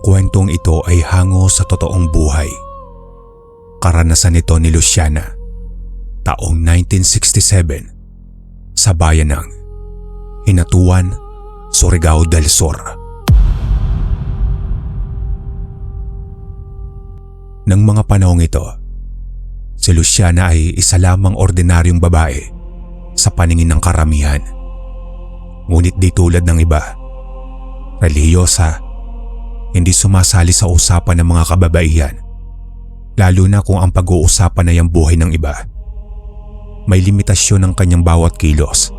kwentong ito ay hango sa totoong buhay. Karanasan ito ni Luciana, taong 1967, sa bayan ng Hinatuan, Surigao del Sur. Nang mga panahong ito, si Luciana ay isa lamang ordinaryong babae sa paningin ng karamihan. Ngunit di tulad ng iba, relihiyosa, hindi sumasali sa usapan ng mga kababaihan, lalo na kung ang pag-uusapan ay ang buhay ng iba. May limitasyon ng kanyang bawat kilos.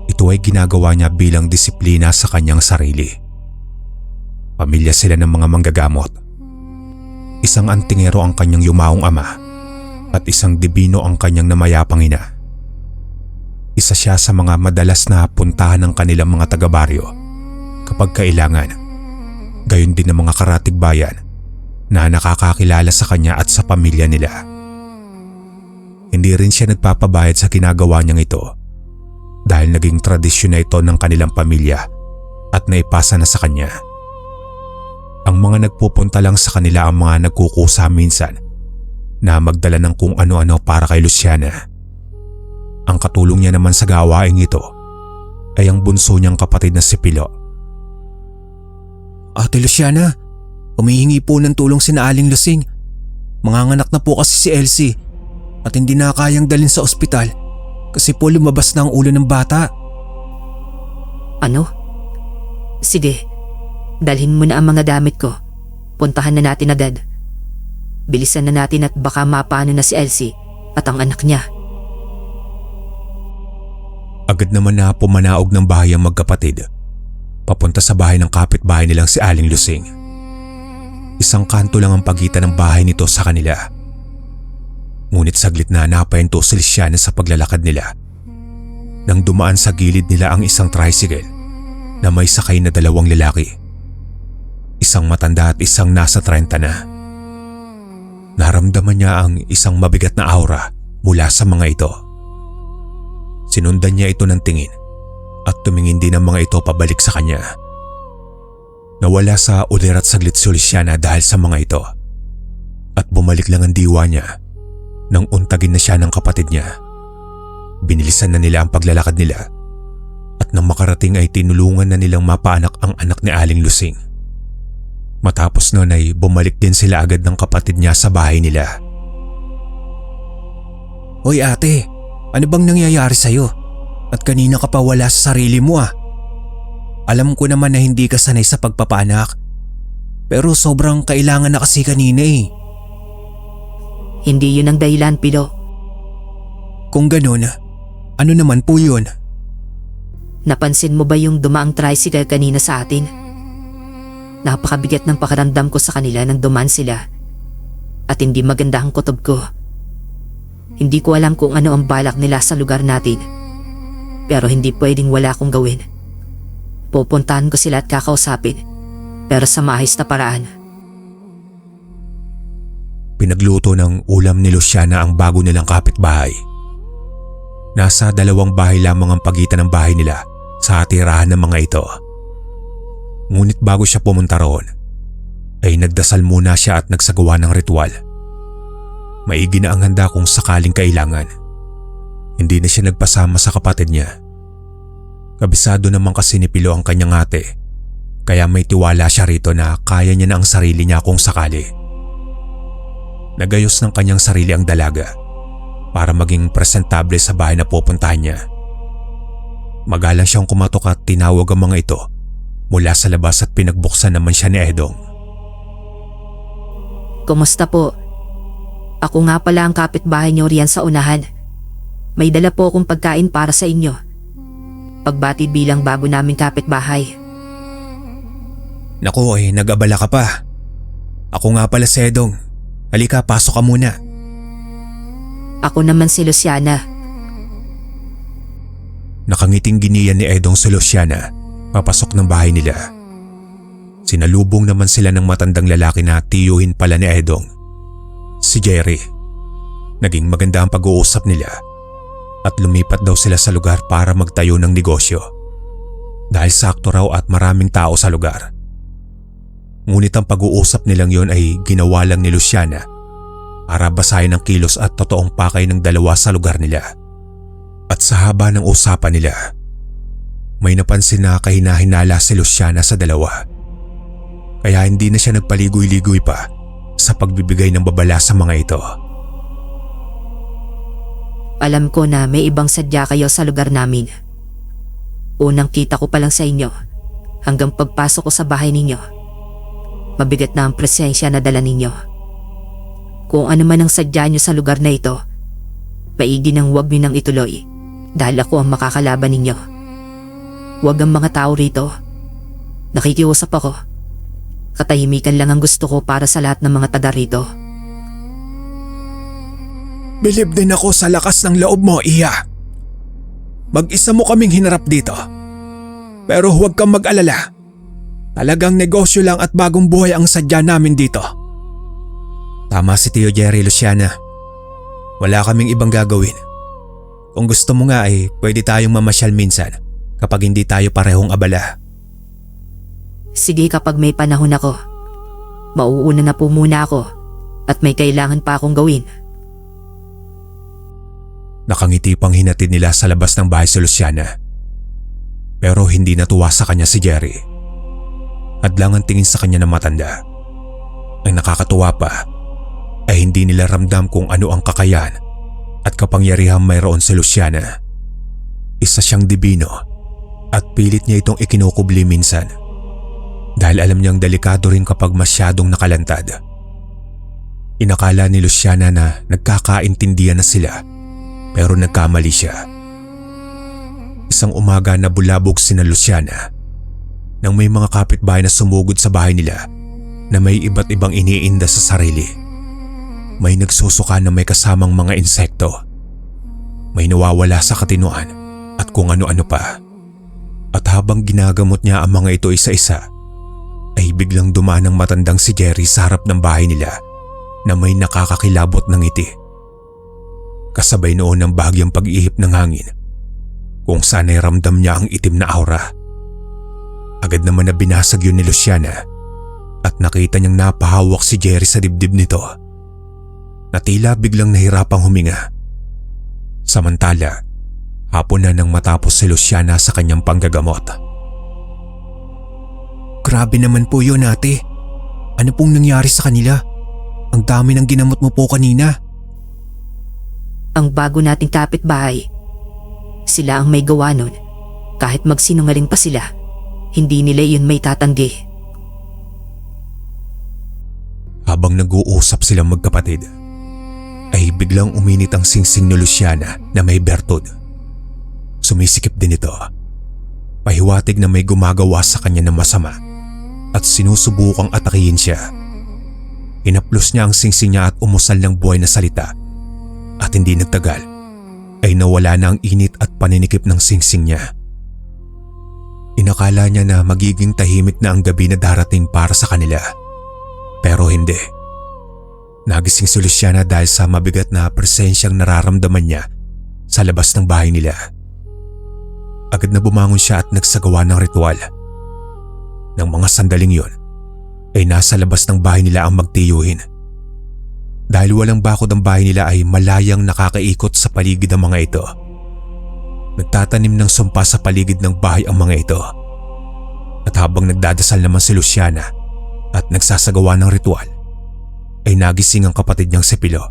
Ito ay ginagawa niya bilang disiplina sa kanyang sarili. Pamilya sila ng mga manggagamot. Isang antingero ang kanyang yumaong ama at isang dibino ang kanyang namayapang ina. Isa siya sa mga madalas na puntahan ng kanilang mga taga-baryo kapag kailangan. Gayon din ng mga karatig bayan na nakakakilala sa kanya at sa pamilya nila. Hindi rin siya nagpapabayad sa ginagawa niyang ito dahil naging tradisyon na ito ng kanilang pamilya at naipasa na sa kanya. Ang mga nagpupunta lang sa kanila ang mga nagkukusa minsan na magdala ng kung ano-ano para kay Luciana. Ang katulong niya naman sa gawaing ito ay ang bunso niyang kapatid na si Pilo. Ate Luciana, humihingi po ng tulong si Aling Lusing. Manganganak na po kasi si Elsie at hindi na kayang dalhin sa ospital kasi po lumabas na ang ulo ng bata. Ano? Sige, dalhin mo na ang mga damit ko. Puntahan na natin agad. Bilisan na natin at baka mapano na si Elsie at ang anak niya. Agad naman na pumanaog ng bahay ang magkapatid, papunta sa bahay ng kapitbahay nilang si Aling Lusing. Isang kanto lang ang pagitan ng bahay nito sa kanila. Ngunit saglit na napahinto si Luciana sa paglalakad nila nang dumaan sa gilid nila ang isang tricycle na may sakay na dalawang lalaki. Isang matanda at isang nasa 30 na. Naramdaman niya ang isang mabigat na aura mula sa mga ito. Sinundan niya ito ng tingin at tumingin din ang mga ito pabalik sa kanya. Nawala sa ulirat saglit si Luciana dahil sa mga ito at bumalik lang ang diwa niya nang untagin na siya ng kapatid niya. Binilisan na nila ang paglalakad nila at nang makarating ay tinulungan na nilang mapaanak ang anak ni Aling Lusing. Matapos noon ay bumalik din sila agad ng kapatid niya sa bahay nila. Hoy ate, ano bang nangyayari sa'yo? At kanina ka pa wala sa sarili mo ah. Alam ko naman na hindi ka sanay sa pagpapaanak, pero sobrang kailangan na kasi kanina eh. Hindi yun ang dahilan, Pilo. Kung ganun, ano naman po yun? Napansin mo ba yung dumaang tricycle kanina sa atin? Napakabigat ng pakiramdam ko sa kanila nang dumaan sila at hindi maganda ang kutob ko. Hindi ko alam kung ano ang balak nila sa lugar natin, pero hindi pwedeng wala akong gawin. Pupuntahan ko sila at kakausapin, pero sa maayos na paraan. Pinagluto ng ulam ni Luciana ang bago nilang kapitbahay. Nasa 2 bahay lamang ang pagitan ng bahay nila sa tirahan ng mga ito. Ngunit bago siya pumunta roon, ay nagdasal muna siya at nagsagawa ng ritual. Maigi na ang handa kung sakaling kailangan. Hindi na siya nagpasama sa kapatid niya. Kabisado naman kasi ni Pilo ang kanyang ate, kaya may tiwala siya rito na kaya niya na ang sarili niya kung sakali. Nagayos ng kanyang sarili ang dalaga para maging presentable sa bahay na pupuntahan niya. Magalang siyang kumatok at tinawag ang mga ito mula sa labas at pinagbuksan naman siya ni Edong. Kumusta po? Ako nga pala ang kapitbahay niyo riyan sa unahan. May dala po akong pagkain para sa inyo. Pagbati bilang bago naming kapitbahay. Naku nag-abala ka pa. Ako nga pala si Edong. Halika, pasok ka muna. Ako naman si Luciana. Nakangiting giniyan ni Edong si Luciana papasok ng bahay nila. Sinalubong naman sila ng matandang lalaki na tiyuhin pala ni Edong, si Jerry. Naging maganda ang pag-uusap nila at lumipat daw sila sa lugar para magtayo ng negosyo dahil sakto raw at maraming tao sa lugar. Ngunit ang pag-uusap nilang yon ay ginawa lang ni Luciana para basahin ang kilos at totoong pakay ng dalawa sa lugar nila. At sa haba ng usapan nila, may napansin na kahinahinala si Luciana sa dalawa. Kaya hindi na siya nagpaligoy-ligoy pa sa pagbibigay ng babala sa mga ito. Alam ko na may ibang sadya kayo sa lugar namin. Unang kita ko pa lang sa inyo hanggang pagpasok ko sa bahay ninyo. Mabigat na ang presensya na dala ninyo. Kung ano man ang sadya nyo sa lugar na ito, maigi nang huwag nyo nang ituloy dahil ako ang makakalaban ninyo. Huwag ang mga tao rito. Nakikiusap ako. Katahimikan lang ang gusto ko para sa lahat ng mga taga rito. Bilib din ako sa lakas ng loob mo, Iya. Mag-isa mo kaming hinarap dito. Pero huwag kang mag-alala. Talagang negosyo lang at bagong buhay ang sadya namin dito. Tama si Tio Jerry, Luciana. Wala kaming ibang gagawin. Kung gusto mo nga ay pwede tayong mamasyal minsan kapag hindi tayo parehong abala. Sige, kapag may panahon ako. Mauuna na po muna ako at may kailangan pa akong gawin. Nakangiti pang hinatid nila sa labas ng bahay si Luciana. Pero hindi natuwa sa kanya si Jerry. Hadlang ang tingin sa kanya ng matanda. Ang nakakatuwa pa ay hindi nila ramdam kung ano ang kakayahan at kapangyarihan mayroon si Luciana. Isa siyang dibino at pilit niya itong ikinukubli minsan. Dahil alam niyang delikado rin kapag masyadong nakalantad. Inakala ni Luciana na nagkakaintindihan na sila pero nagkamali siya. Isang umaga na bulabog sina Luciana nang may mga kapitbahay na sumugod sa bahay nila na may iba't ibang iniinda sa sarili. May nagsusuka na may kasamang mga insekto. May nawawala sa katinuan at kung ano-ano pa. At habang ginagamot niya ang mga ito isa-isa, ay biglang dumaan ang matandang si Jerry sa harap ng bahay nila na may nakakakilabot ng ngiti. Kasabay noon ng bahagyang pag-ihip ng hangin kung saan ay ramdam niya ang itim na aura. Agad naman na binasag yun ni Luciana at nakita niyang napahawak si Jerry sa dibdib nito na tila biglang nahirapang huminga. Samantala, hapon na nang matapos si Luciana sa kanyang panggagamot. Grabe naman po yun, ate. Ano pong nangyari sa kanila? Ang dami ng ginamot mo po kanina. Ang bago nating kapitbahay. Sila ang may gawa nun. Kahit magsinungaling pa sila, hindi nila yun may tatanggi. Habang nag-uusap silang magkapatid, ay biglang uminit ang singsing ni Luciana na may bertud. Sumisikip din ito. Pahiwatig na may gumagawa sa kanya ng masama at sinusubukang atakihin siya. Inaplos niya ang singsing niya at umusal ng buhay na salita. At hindi nagtagal ay nawala na ang init at paninikip ng singsing niya. Inakala niya na magiging tahimik na ang gabi na darating para sa kanila. Pero hindi. Nagising si Luciana dahil sa mabigat na presensyang nararamdaman niya sa labas ng bahay nila. Agad na bumangon siya at nagsagawa ng ritual. Nang mga sandaling yon, ay nasa labas ng bahay nila ang magtiyuhin. Dahil walang bakod ang bahay nila ay malayang nakakaikot sa paligid ng mga ito. Nagtatanim ng sumpa sa paligid ng bahay ang mga ito. At habang nagdadasal naman si Luciana at nagsasagawa ng ritual, ay nagising ang kapatid niyang si Pilo.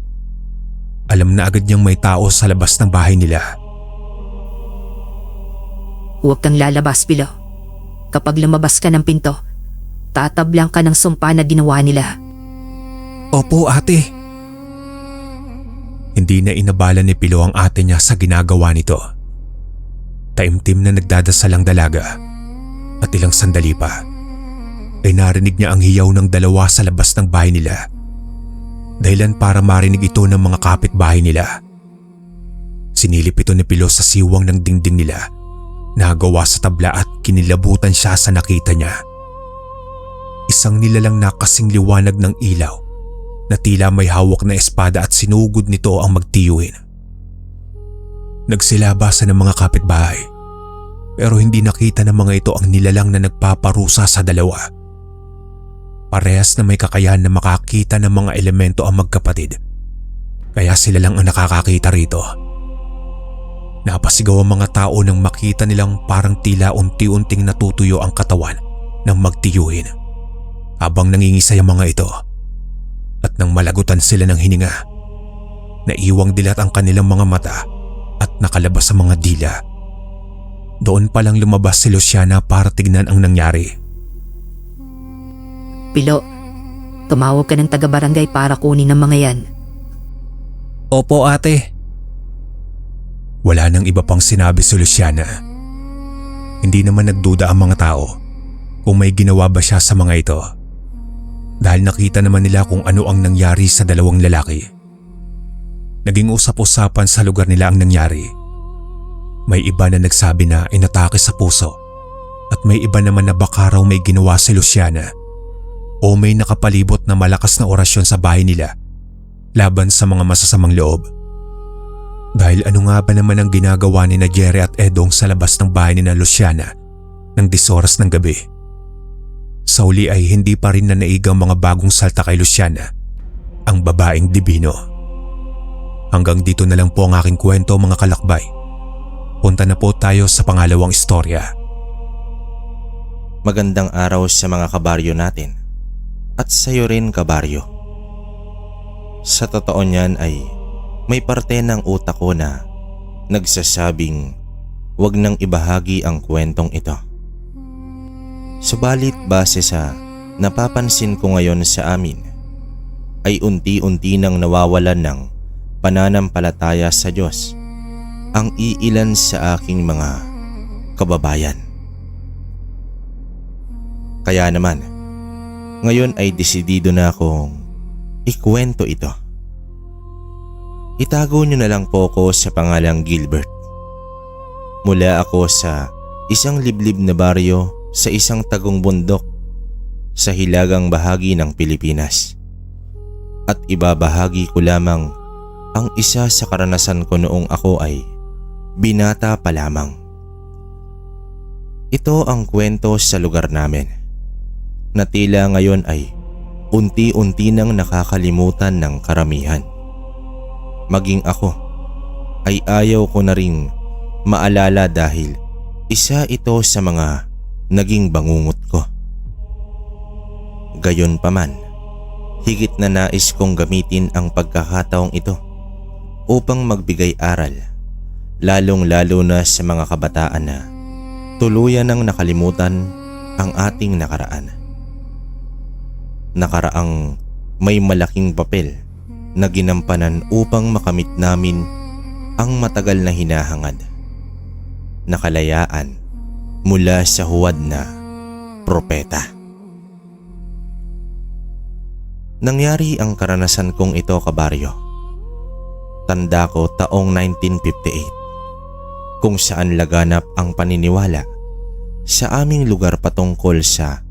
Alam na agad niyang may tao sa labas ng bahay nila. Huwag kang lalabas, Pilo. Kapag lumabas ka ng pinto, tatablang ka ng sumpa na ginawa nila. Opo, ate. Hindi na inabala ni Pilo ang ate niya sa ginagawa nito. Taimtim na nagdadasal ang dalaga at ilang sandali pa ay narinig niya ang hiyaw ng dalawa sa labas ng bahay nila. Dahilan para marinig ito ng mga kapitbahay nila. Sinilip ito ni Pilo sa siwang ng dingding nila. Nagawa sa tabla at kinilabutan siya sa nakita niya. Isang nilalang na kasing liwanag ng ilaw na tila may hawak na espada at sinugod nito ang magtiyuhin. Nagsilabasan ng mga kapitbahay pero hindi nakita ng mga ito ang nilalang na nagpaparusa sa dalawa. Parehas na may kakayahan na makakita ng mga elemento ang magkapatid. Kaya sila lang ang nakakakita rito. Napasigaw ang mga tao nang makita nilang parang tila unti-unting natutuyo ang katawan ng magtiyuhin habang nangingisay ang mga ito. At nang malagutan sila ng hininga, naiwang dilat ang kanilang mga mata at nakalabas ang mga dila. Doon palang lumabas si Luciana para tignan ang nangyari. Pilo, tumawag ka ng taga-barangay para kunin ang mga yan. Opo ate. Wala nang iba pang sinabi si Luciana. Hindi naman nagduda ang mga tao kung may ginawa ba siya sa mga ito. Dahil nakita naman nila kung ano ang nangyari sa dalawang lalaki. Naging usap-usapan sa lugar nila ang nangyari. May iba na nagsabi na inatake sa puso at may iba naman na baka raw may ginawa si Luciana o may nakapalibot na malakas na orasyon sa bahay nila laban sa mga masasamang loob. Dahil ano nga ba naman ang ginagawa ni na Jerry at Edong sa labas ng bahay ni na Luciana ng 10 oras ng gabi? Sa uli ay hindi pa rin na naigang mga bagong salta kay Luciana, ang babaeng dibino. Hanggang dito na lang po ang aking kwento mga kalakbay. Punta na po tayo sa pangalawang istorya. Magandang araw sa mga kabaryo natin at sa iyo rin kabaryo. Sa totoo niyan ay may parte ng utak ko na nagsasabing wag nang ibahagi ang kwentong ito. Subalit base sa napapansin ko ngayon sa amin ay unti-unti nang nawawalan ng pananampalataya sa Diyos ang iilan sa aking mga kababayan. Kaya naman, ngayon ay desidido na akong ikwento ito. Itago niyo na lang po ko sa pangalang Gilbert. Mula ako sa isang liblib na baryo sa isang tagong bundok sa hilagang bahagi ng Pilipinas. At ibabahagi ko lamang ang isa sa karanasan ko noong ako ay binata pa lamang. Ito ang kwento sa lugar namin na tila ngayon ay unti-unti nang nakakalimutan ng karamihan. Maging ako ay ayaw ko na ring maalala dahil isa ito sa mga naging bangungot ko. Gayunpaman, higit na nais kong gamitin ang pagkakataong ito upang magbigay aral, lalong-lalo na sa mga kabataan na tuluyan ng nakalimutan ang ating nakaraan. Nakaraang may malaking papel na ginampanan upang makamit namin ang matagal na hinahangad na kalayaan mula sa huwad na propeta. Nangyari ang karanasan kong ito kabaryo. Tanda ko taong 1958 kung saan laganap ang paniniwala sa aming lugar patungkol sa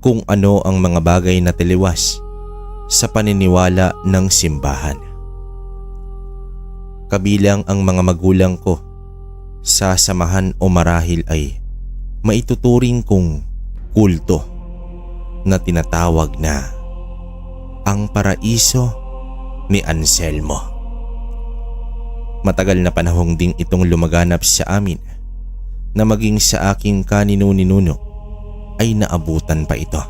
kung ano ang mga bagay na tiliwas sa paniniwala ng simbahan. Kabilang ang mga magulang ko sa samahan o marahil ay maituturing kong kulto na tinatawag na ang Paraiso ni Anselmo. Matagal na panahong ding itong lumaganap sa amin na maging sa aking kaninu-ninuno ay naabutan pa ito.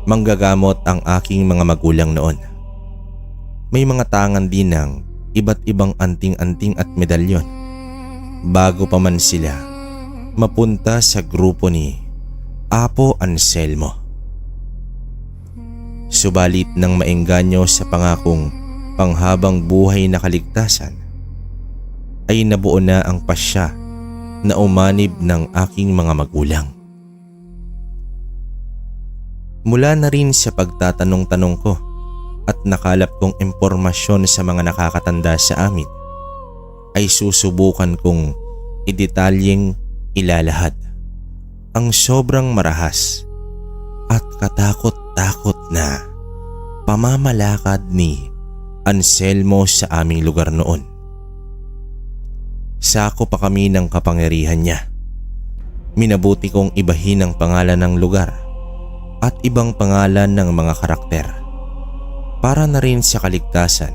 Manggagamot ang aking mga magulang noon. May mga tangan din ng iba't ibang anting-anting at medalyon bago pa man sila mapunta sa grupo ni Apo Anselmo. Subalit nang maengganyo sa pangakong panghabang buhay na kaligtasan, ay nabuo na ang pasya na umanib ng aking mga magulang. Mula na rin sa pagtatanong-tanong ko at nakalap kong impormasyon sa mga nakakatanda sa amin, ay susubukan kong idetalyeng ilalahad ang sobrang marahas at katakot-takot na pamamalakad ni Anselmo sa aming lugar noon. Sako pa kami ng kapangyarihan niya. Minabuti kong ibahin ang pangalan ng lugar at ibang pangalan ng mga karakter para na rin sa kaligtasan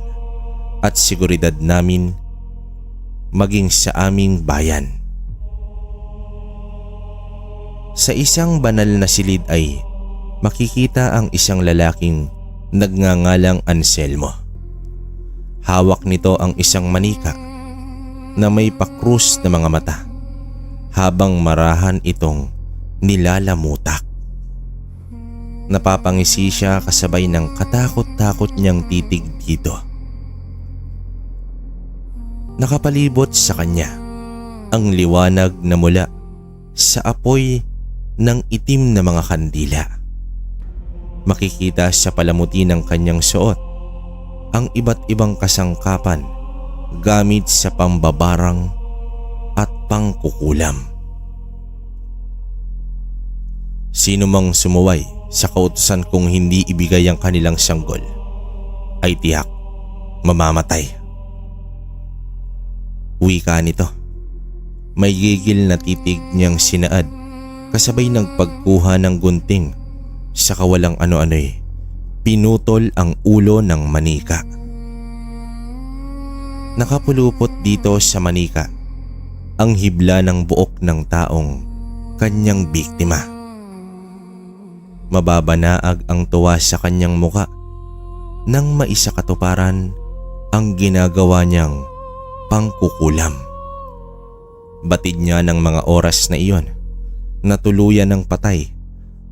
at seguridad namin maging sa aming bayan. Sa isang banal na silid ay makikita ang isang lalaking nagngangalang Anselmo. Hawak nito ang isang manika na may pakrus na mga mata habang marahan itong nilalamutak. Napapangisi siya kasabay ng katakot-takot niyang titig dito. Nakapalibot sa kanya ang liwanag na mula sa apoy ng itim na mga kandila. Makikita sa palamuti ng kanyang suot ang iba't ibang kasangkapan gamit sa pambabarang at pangkukulam. Sino mang sumuway sa kautusan kong hindi ibigay ang kanilang sanggol ay tiyak mamamatay. Wika nito. May gigil na titig niyang sinaad kasabay ng pagkuha ng gunting sa kawalang ano-ano'y pinutol ang ulo ng manika. Nakapulupot dito sa manika ang hibla ng buok ng taong kanyang biktima. Mababanaag ang tuwa sa kanyang muka nang maisakatuparan ang ginagawa niyang pangkukulam. Batid niya ng mga oras na iyon na tuluyan ng patay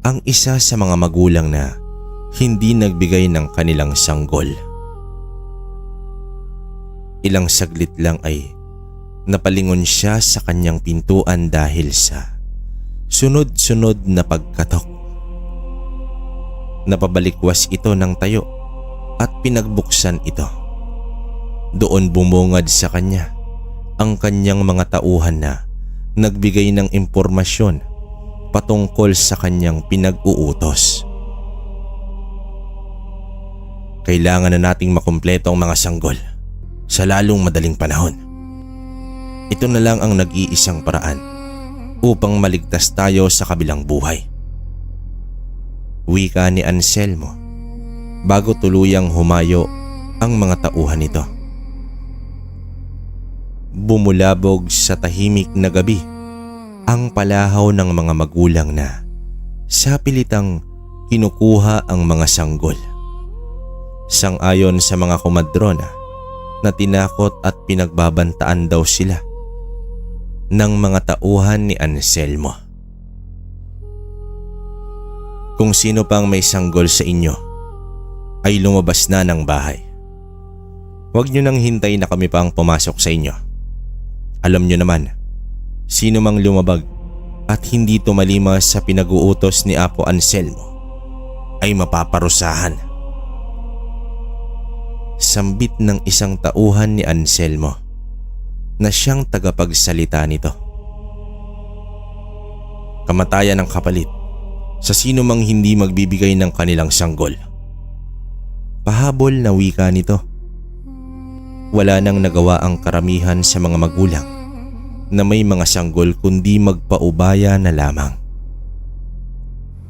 ang isa sa mga magulang na hindi nagbigay ng kanilang sanggol. Ilang saglit lang ay napalingon siya sa kanyang pintuan dahil sa sunod-sunod na pagkatok. Napabalikwas ito ng tayo at pinagbuksan ito. Doon bumungad sa kanya ang kanyang mga tauhan na nagbigay ng impormasyon patungkol sa kanyang pinag-uutos. Kailangan na nating makumpleto ang mga sanggol sa lalong madaling panahon. Ito na lang ang nag-iisang paraan upang maligtas tayo sa kabilang buhay. Wika ni Anselmo bago tuluyang humayo ang mga tauhan nito. Bumulabog sa tahimik na gabi ang palahaw ng mga magulang na sa pilitang kinukuha ang mga sanggol. Sang-ayon sa mga komadrona na tinakot at pinagbabantaan daw sila ng mga tauhan ni Anselmo. Kung sino pang may sanggol sa inyo ay lumabas na ng bahay. Huwag nyo nang hintay na kami pang pumasok sa inyo. Alam nyo naman, sino mang lumabag at hindi tumalima sa pinag-uutos ni Apo Anselmo ay mapaparusahan. Sambit ng isang tauhan ni Anselmo na siyang tagapagsalita nito. Kamatayan ang kapalit sa sino mang hindi magbibigay ng kanilang sanggol. Pahabol na wika nito. Wala nang nagawa ang karamihan sa mga magulang na may mga sanggol kundi magpaubaya na lamang.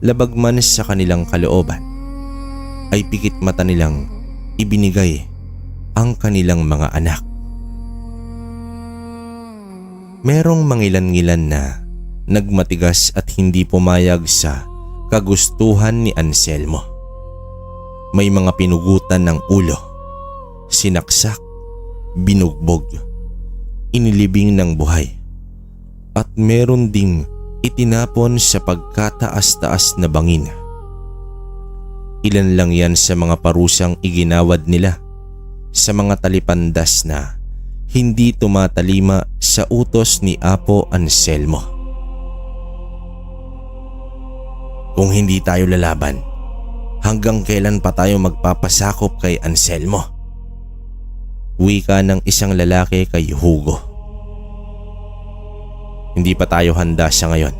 Labag man sa kanilang kalooban ay pikit mata nilang ibinigay ang kanilang mga anak. Merong mangilan-ngilan na nagmatigas at hindi pumayag sa kagustuhan ni Anselmo. May mga pinugutan ng ulo, sinaksak, binugbog, inilibing ng buhay, at meron ding itinapon sa pagkataas-taas na bangin. Ilan lang yan sa mga parusang iginawad nila sa mga talipandas na hindi tumatalima sa utos ni Apo Anselmo. Kung hindi tayo lalaban, hanggang kailan pa tayo magpapasakop kay Anselmo? Wika ng isang lalaki kay Hugo. Hindi pa tayo handa sa ngayon.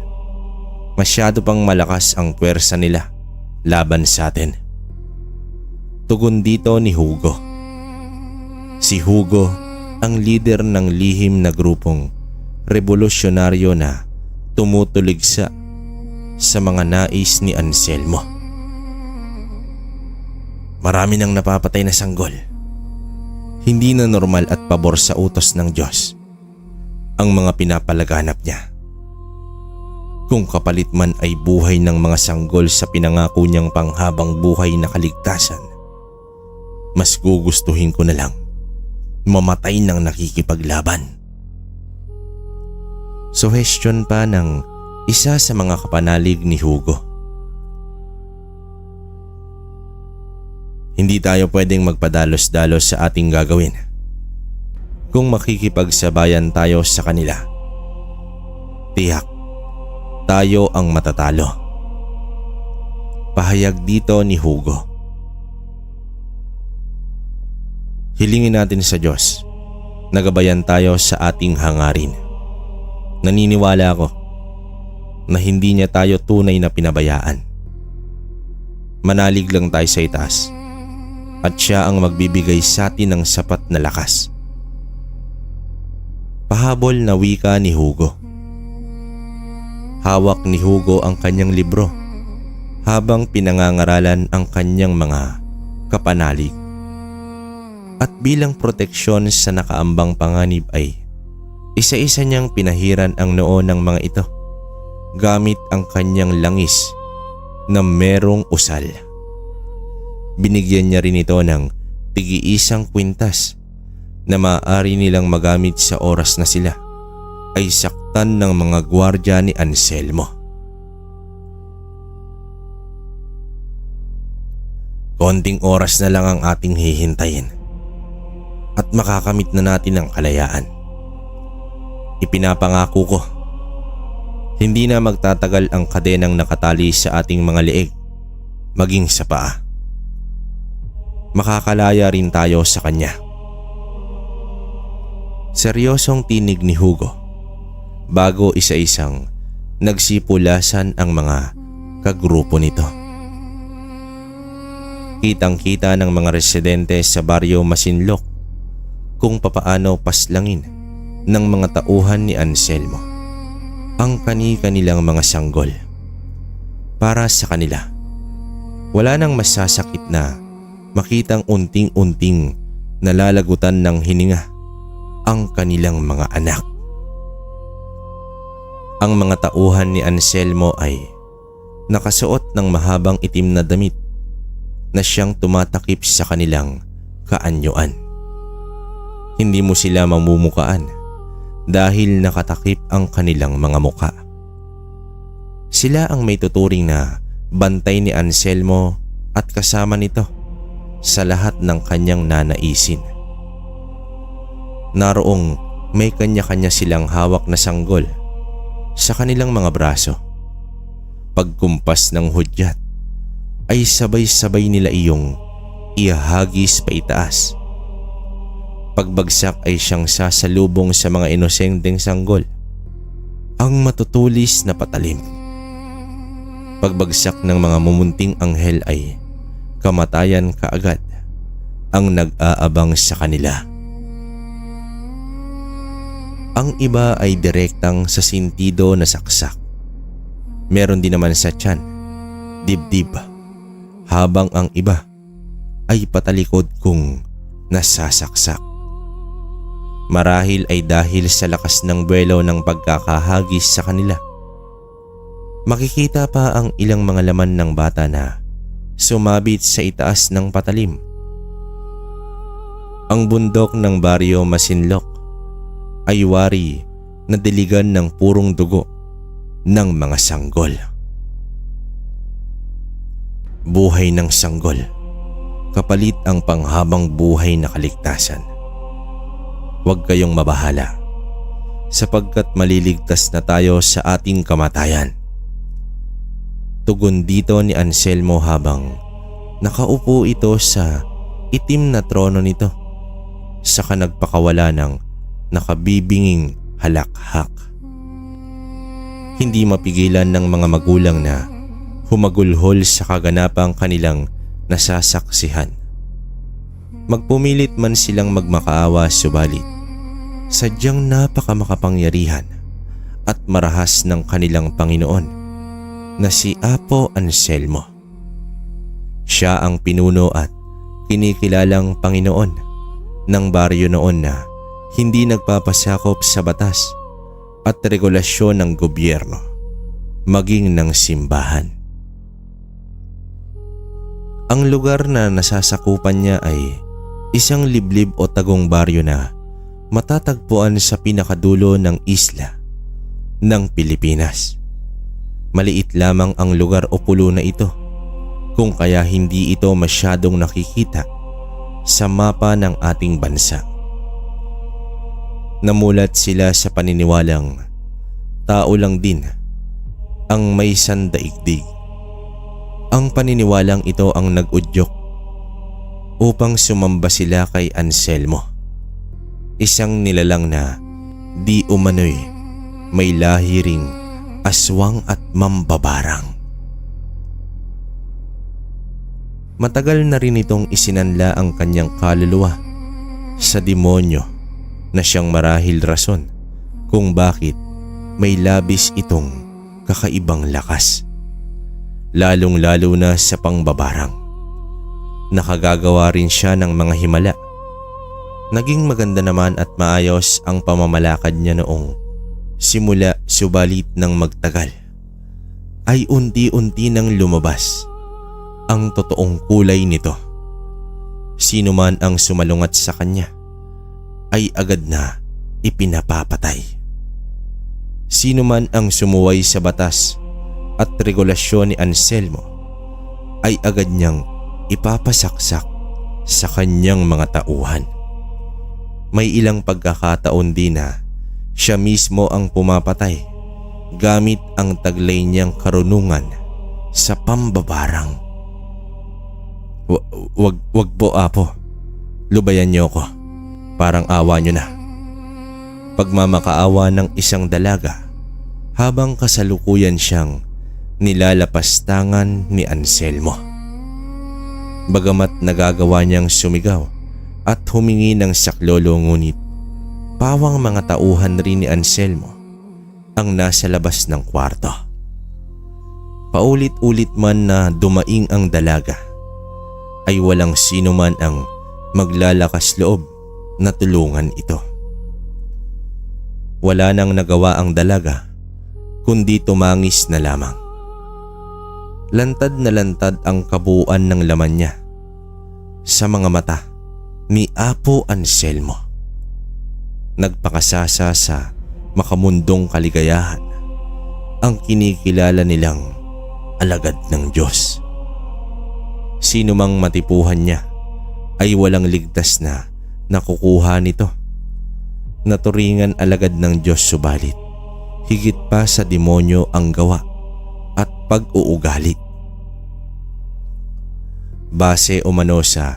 Masyado pang malakas ang puwersa nila laban sa atin. Tugon dito ni Hugo. Si Hugo ang leader ng lihim na grupong revolusyonaryo na tumutuligsa sa mga nais ni Anselmo. Marami nang napapatay na sanggol. Hindi na normal at pabor sa utos ng Diyos ang mga pinapalaganap niya. Kung kapalit man ay buhay ng mga sanggol sa pinangako niyang panghabang buhay na kaligtasan, mas gugustuhin ko na lang mamatay ng nakikipaglaban. Suhestyon pa ng isa sa mga kapanalig ni Hugo. Hindi tayo pwedeng magpadalos-dalos sa ating gagawin. Kung makikipagsabayan tayo sa kanila, tiyak tayo ang matatalo. Pahayag dito ni Hugo. Hilingin natin sa Diyos na gabayan tayo sa ating hangarin. Naniniwala ako na hindi niya tayo tunay na pinabayaan. Manalig lang tayo sa itaas at siya ang magbibigay sa atin ng sapat na lakas. Pahabol na wika ni Hugo. Hawak ni Hugo ang kanyang libro habang pinangangaralan ang kanyang mga kapanalig. At bilang proteksyon sa nakaambang panganib ay isa-isa niyang pinahiran ang noo ng mga ito gamit ang kanyang langis na merong usal. Binigyan niya rin ito ng tig-iisang kwintas na maaari nilang magamit sa oras na sila ay saktan ng mga gwardya ni Anselmo. Konting oras na lang ang ating hihintayin at makakamit na natin ang kalayaan. Ipinapangako ko, hindi na magtatagal ang kadenang nakatali sa ating mga leeg, maging sa paa. Makakalaya rin tayo sa kanya. Seryosong tinig ni Hugo bago isa-isang nagsipulasan ang mga kagrupo nito. Kitang-kita ng mga residente sa baryo Masinloc kung papaano paslangin ng mga tauhan ni Anselmo ang kani-kanilang mga sanggol. Para sa kanila, wala nang masasakit na makitang unting-unting nalalagutan ng hininga ang kanilang mga anak. Ang mga tauhan ni Anselmo ay nakasuot ng mahabang itim na damit na siyang tumatakip sa kanilang kaanyuan. Hindi mo sila mamumukaan dahil nakatakip ang kanilang mga muka. Sila ang may tuturing na bantay ni Anselmo at kasama nito sa lahat ng kanyang nanaisin. Naroong may kanya-kanya silang hawak na sanggol sa kanilang mga braso. Pagkumpas ng hudyat ay sabay-sabay nila iyong ihahagis pa itaas. Pagbagsak ay siyang sasalubong sa mga inosenteng sanggol, ang matutulis na patalim. Pagbagsak ng mga mumunting anghel ay kamatayan kaagad ang nag-aabang sa kanila. Ang iba ay direktang sa sintido na saksak. Meron din naman sa tiyan, dibdib, habang ang iba ay patalikod kung nasasaksak. Marahil ay dahil sa lakas ng buwelo ng pagkakahagis sa kanila. Makikita pa ang ilang mga laman ng bata na sumabit sa itaas ng patalim. Ang bundok ng baryo Masinloc ay wari na diligan ng purong dugo ng mga sanggol. Buhay ng sanggol, kapalit ang panghabang buhay na kaligtasan. Huwag kayong mabahala sapagkat maliligtas na tayo sa ating kamatayan. Tugon dito ni Anselmo habang nakaupo ito sa itim na trono nito, saka nagpakawala ng nakabibinging halakhak. Hindi mapigilan ng mga magulang na humagulhol sa kaganapang kanilang nasasaksihan. Magpumilit man silang magmakaawa, subalit sadyang napakamakapangyarihan at marahas ng kanilang Panginoon na si Apo Anselmo. Siya ang pinuno at kinikilalang Panginoon ng baryo noon na hindi nagpapasakop sa batas at regulasyon ng gobyerno, maging ng simbahan. Ang lugar na nasasakupan niya ay isang liblib o tagong baryo na matatagpuan sa pinakadulo ng isla ng Pilipinas. Maliit lamang ang lugar o pulo na ito, kung kaya hindi ito masyadong nakikita sa mapa ng ating bansa. Namulat sila sa paniniwalang tao lang din ang may sandaigdig. Ang paniniwalang ito ang nag-udyok upang sumamba sila kay Anselmo, isang nilalang na di umano'y may lahi ring aswang at mambabarang. Matagal na rin itong isinanla ang kanyang kaluluwa sa demonyo na siyang marahil rason kung bakit may labis itong kakaibang lakas. Lalong-lalo na sa pangbabarang. Nakagagawa rin siya ng mga himala. Naging maganda naman at maayos ang pamamalakad niya noong simula, subalit ng magtagal ay unti-unti nang lumabas ang totoong kulay nito. Sino man ang sumalungat sa kanya ay agad na ipinapapatay. Sino man ang sumuway sa batas at regulasyon ni Anselmo ay agad niyang ipapasaksak sa kanyang mga tauhan. May ilang pagkakataon din na siya mismo ang pumapatay gamit ang taglay niyang karunungan sa pambabarang. Wag po, Apo. Lubayan niyo ko. Parang awa niyo na. Pagmamakaawa ng isang dalaga habang kasalukuyan siyang nilalapastangan ni Anselmo. Bagamat nagagawa niyang sumigaw at humingi ng saklolo, ngunit pawang mga tauhan rin ni Anselmo ang nasa labas ng kwarto. Paulit-ulit man na dumaing ang dalaga ay walang sino man ang maglalakas loob na tulungan ito. Wala nang nagawa ang dalaga kundi tumangis na lamang. Lantad na lantad ang kabuuan ng laman niya sa mga mata ni Apo Anselmo. Nagpakasasa sa makamundong kaligayahan ang kinikilala nilang alagad ng Diyos. Sino mang matipuhan niya ay walang ligtas na nakukuha nito. Naturingan alagad ng Diyos, subalit higit pa sa demonyo ang gawa at pag-uugali. Base umano sa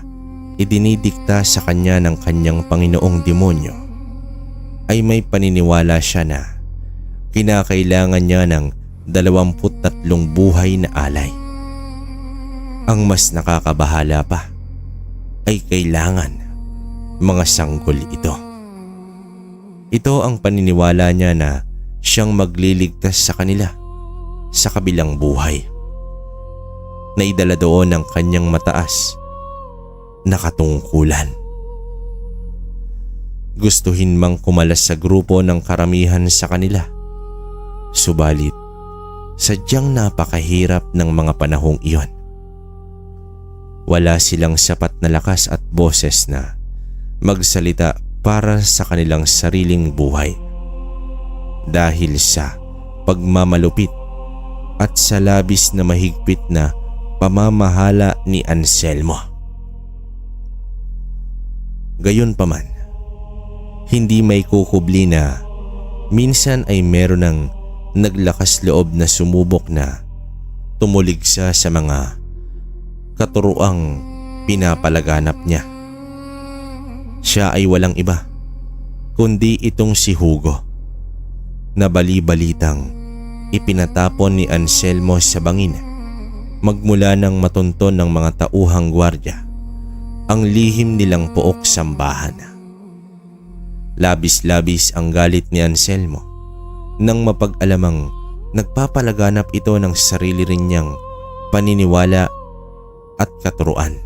idinidikta sa kanya ng kanyang Panginoong demonyo, ay may paniniwala siya na kinakailangan niya ng 23 buhay na alay. Ang mas nakakabahala pa ay kailangan mga sanggol ito. Ito ang paniniwala niya na siyang magliligtas sa kanila sa kabilang buhay. Naidala doon ng kanyang mataas na katungkulan. Gustuhin mang kumalas sa grupo ng karamihan sa kanila, subalit sadyang napakahirap ng mga panahong iyon. Wala silang sapat na lakas at boses na magsalita para sa kanilang sariling buhay dahil sa pagmamalupit at sa labis na mahigpit na pamamahala ni Anselmo. Gayunpaman, hindi may kukubli na minsan ay meron ng naglakas loob na sumubok na tumuligsa sa mga katuruang pinapalaganap niya. Siya ay walang iba kundi itong si Hugo na bali-balitang ipinatapon ni Anselmo sa bangin magmula ng matunton ng mga tauhang gwardya ang lihim nilang pook sambahan. Labis-labis ang galit ni Anselmo nang mapag-alamang nagpapalaganap ito ng sarili rin niyang paniniwala at katuruan.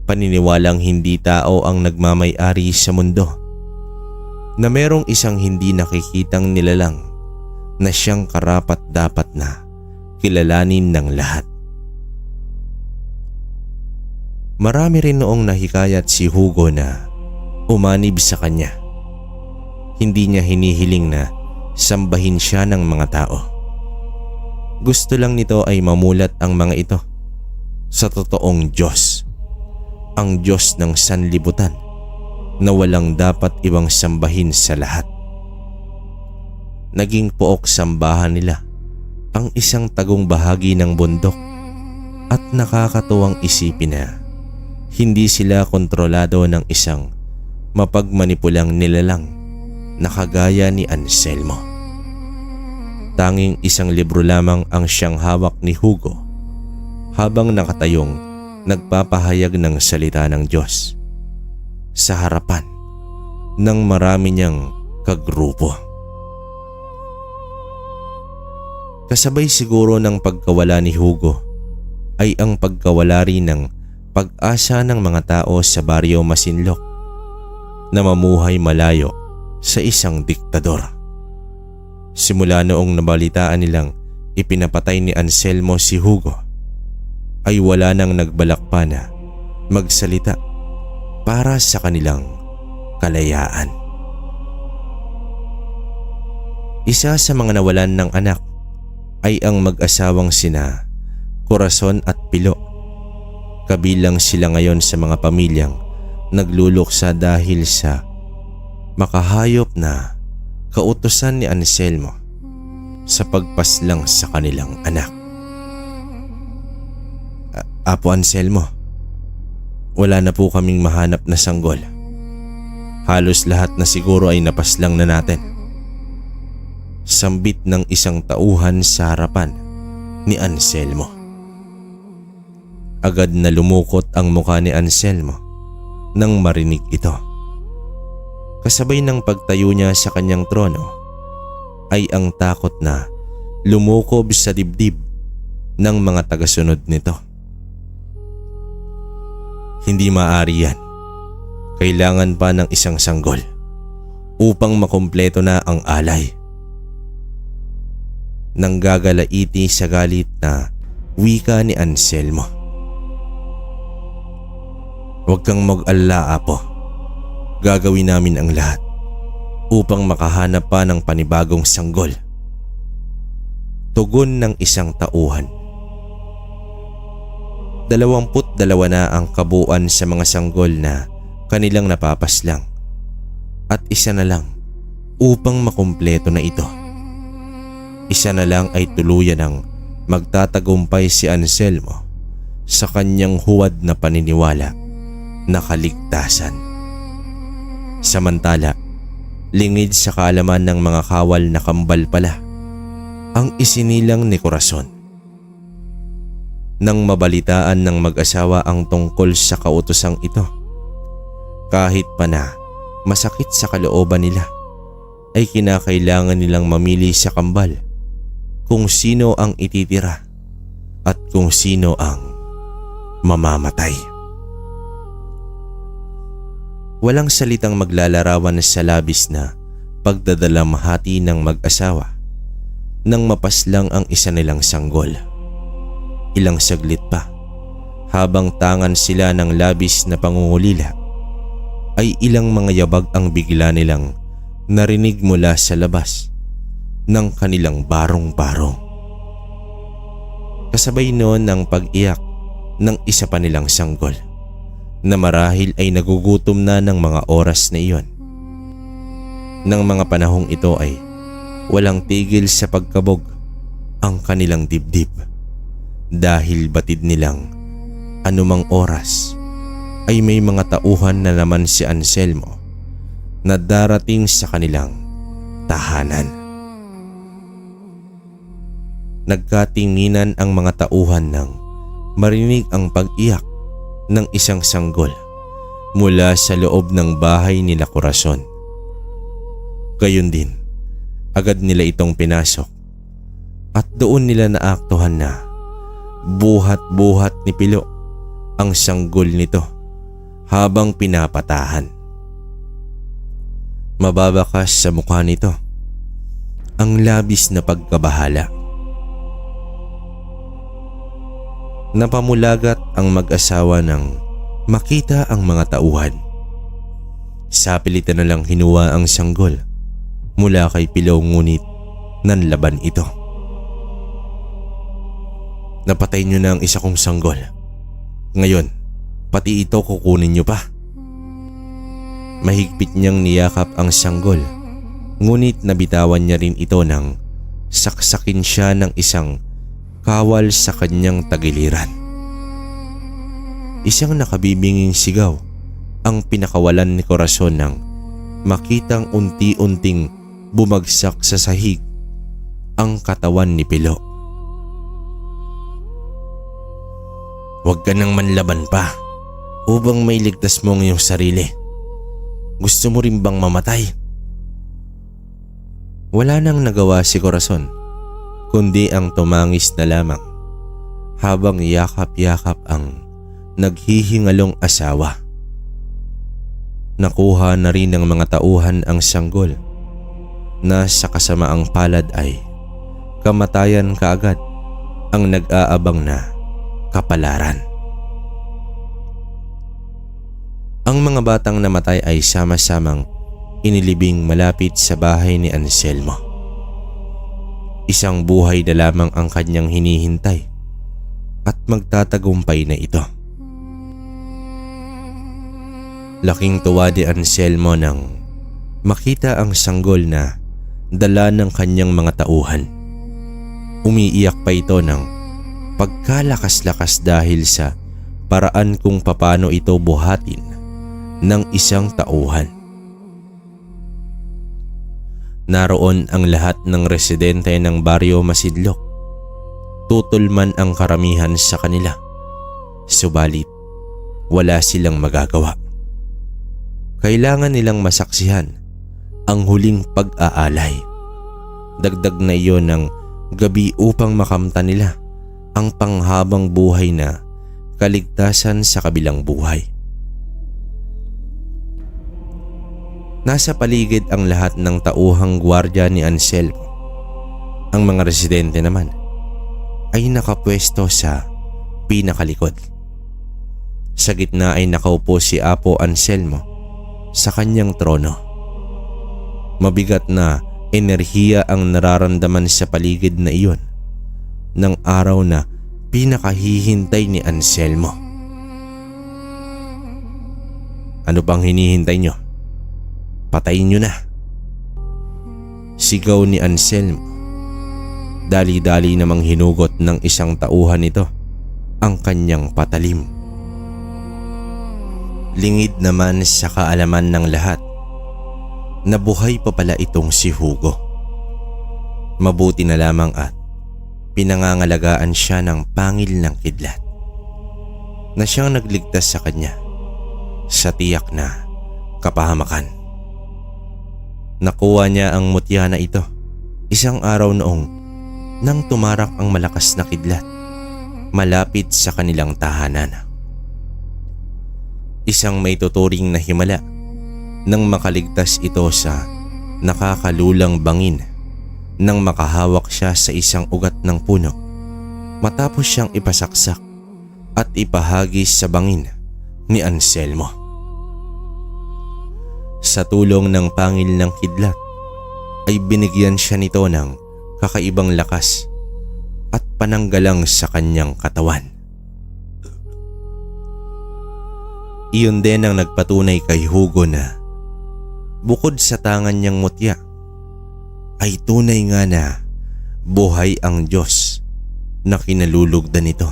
Paniniwalang hindi tao ang nagmamay-ari sa mundo, na merong isang hindi nakikitang nilalang na siyang karapat-dapat na kilalanin ng lahat. Marami rin noong nahikayat si Hugo na umanib sa kanya. Hindi niya hinihiling na sambahin siya ng mga tao. Gusto lang nito ay mamulat ang mga ito sa totoong Diyos, ang Diyos ng sanlibutan na walang dapat ibang sambahin sa lahat. Naging pook sambahan nila ang isang tagong bahagi ng bundok at nakakatuwang isipin na hindi sila kontrolado ng isang mapagmanipulang nilalang na kagaya ni Anselmo. Tanging isang libro lamang ang siyang hawak ni Hugo habang nakatayong nagpapahayag ng salita ng Diyos sa harapan ng marami niyang kagrupo. Kasabay siguro ng pagkawala ni Hugo ay ang pagkawala rin ng pag-asa ng mga tao sa baryo Masinloc na mamuhay malayo sa isang diktador. Simula noong nabalitaan nilang ipinapatay ni Anselmo si Hugo, ay wala nang nagbalak pa na magsalita para sa kanilang kalayaan. Isa sa mga nawalan ng anak ay ang mag-asawang sina Corazon at Pilo. Kabilang sila ngayon sa mga pamilyang nagluluksa dahil sa makahayop na kautusan ni Anselmo sa pagpaslang sa kanilang anak. Apo Anselmo, wala na po kaming mahanap na sanggol. Halos lahat na siguro ay napaslang na natin. Sambit ng isang tauhan sa harapan ni Anselmo. Agad na lumukot ang mukha ni Anselmo nang marinig ito. Kasabay ng pagtayo niya sa kanyang trono ay ang takot na lumukob sa dibdib ng mga tagasunod nito. Hindi maaari yan. Kailangan pa ng isang sanggol upang makumpleto na ang alay. Nanggagalaiti sa galit na wika ni Anselmo. Huwag kang mag-alala, Apo. Gagawin namin ang lahat upang makahanap pa ng panibagong sanggol. Tugon ng isang tauhan. 22 na ang kabuuan sa mga sanggol na kanilang napapaslang at isa na lang upang makumpleto na ito. Isa na lang ay tuluyan ng magtatagumpay si Anselmo sa kanyang huwad na paniniwala na kaligtasan. Samantala, lingid sa kaalaman ng mga kawal na kambal pala ang isinilang ni Corazon. Nang mabalitaan ng mag-asawa ang tungkol sa kautosang ito, kahit pa na masakit sa kalooban nila, ay kinakailangan nilang mamili sa kambal kung sino ang ititira at kung sino ang mamamatay. Walang salitang maglalarawan sa labis na pagdadalamhati ng mag-asawa nang mapaslang ang isa nilang sanggol. Ilang saglit pa, habang tangan sila ng labis na pangungulila, ay ilang mga yabag ang bigla nilang narinig mula sa labas ng kanilang barong-barong. Kasabay noon ang pag-iyak ng isa pa nilang sanggol na marahil ay nagugutom na ng mga oras na iyon. Nang mga panahong ito ay walang tigil sa pagkabog ang kanilang dibdib dahil batid nilang anumang oras ay may mga tauhan na naman si Anselmo na darating sa kanilang tahanan. Nagkatinginan ang mga tauhan nang marinig ang pag-iyak ng isang sanggol mula sa loob ng bahay nila Corazon. Gayon din, agad nila itong pinasok at doon nila naaktuhan na buhat-buhat ni Pilo ang sanggol nito habang pinapatahan. Mababakas sa mukha nito ang labis na pagkabahala. Napamulagat ang mag-asawa nang makita ang mga tauhan. Sa pilitan na lang hinuha ang sanggol mula kay Pilaw, ngunit nanlaban ito. Napatay niyo na ang isa kong sanggol. Ngayon, pati ito kukunin niyo pa. Mahigpit niyang niyakap ang sanggol, ngunit nabitawan niya rin ito nang saksakin siya ng isang kawal sa kanyang tagiliran. Isang nakabibinging sigaw ang pinakawalan ni Corazon nang makitang unti-unting bumagsak sa sahig ang katawan ni Pilo. Huwag ka nang manlaban pa upang may ligtas mo ang iyong sarili. Gusto mo rin bang mamatay? Wala nang nagawa si Corazon kundi ang tumangis na lamang habang yakap-yakap ang naghihingalong asawa. Nakuha na rin ng mga tauhan ang sanggol na sa kasamaang palad ay kamatayan kaagad ang nag-aabang na kapalaran. Ang mga batang namatay ay sama-samang inilibing malapit sa bahay ni Anselmo. Isang buhay na lamang ang kanyang hinihintay at magtatagumpay na ito. Laking tuwa ni Anselmo nang makita ang sanggol na dala ng kanyang mga tauhan. Umiiyak pa ito ng pagkalakas-lakas dahil sa paraan kung paano ito buhatin ng isang tauhan. Naroon ang lahat ng residente ng baryo Masidlok. Tutol man ang karamihan sa kanila. Subalit, wala silang magagawa. Kailangan nilang masaksihan ang huling pag-aalay. Dagdag na iyon ng gabi upang makamtan nila ang panghabang buhay na kaligtasan sa kabilang buhay. Nasa paligid ang lahat ng tauhang gwardiya ni Anselmo. Ang mga residente naman ay nakapwesto sa pinakalikod. Sa gitna ay nakaupo si Apo Anselmo sa kanyang trono. Mabigat na enerhiya ang nararamdaman sa paligid na iyon ng araw na pinakahihintay ni Anselmo. Ano bang hinihintay nyo? Patayin nyo na. Sigaw ni Anselmo. Dali-dali namang hinugot ng isang tauhan nito ang kanyang patalim. Lingid naman sa kaalaman ng lahat na buhay pa pala itong si Hugo. Mabuti na lamang at pinangangalagaan siya ng pangil ng kidlat na siyang nagligtas sa kanya sa tiyak na kapahamakan. Nakuha niya ang mutya na ito isang araw noong nang tumarak ang malakas na kidlat malapit sa kanilang tahanan. Isang may tuturing na himala nang makaligtas ito sa nakakalulang bangin nang makahawak siya sa isang ugat ng puno matapos siyang ipasaksak at ipahagis sa bangin ni Anselmo. Sa tulong ng pangil ng kidlat ay binigyan siya nito ng kakaibang lakas at pananggalang sa kanyang katawan. Iyon din ang nagpatunay kay Hugo na bukod sa tangan niyang mutya ay tunay nga na buhay ang Diyos na kinalulugdan nito,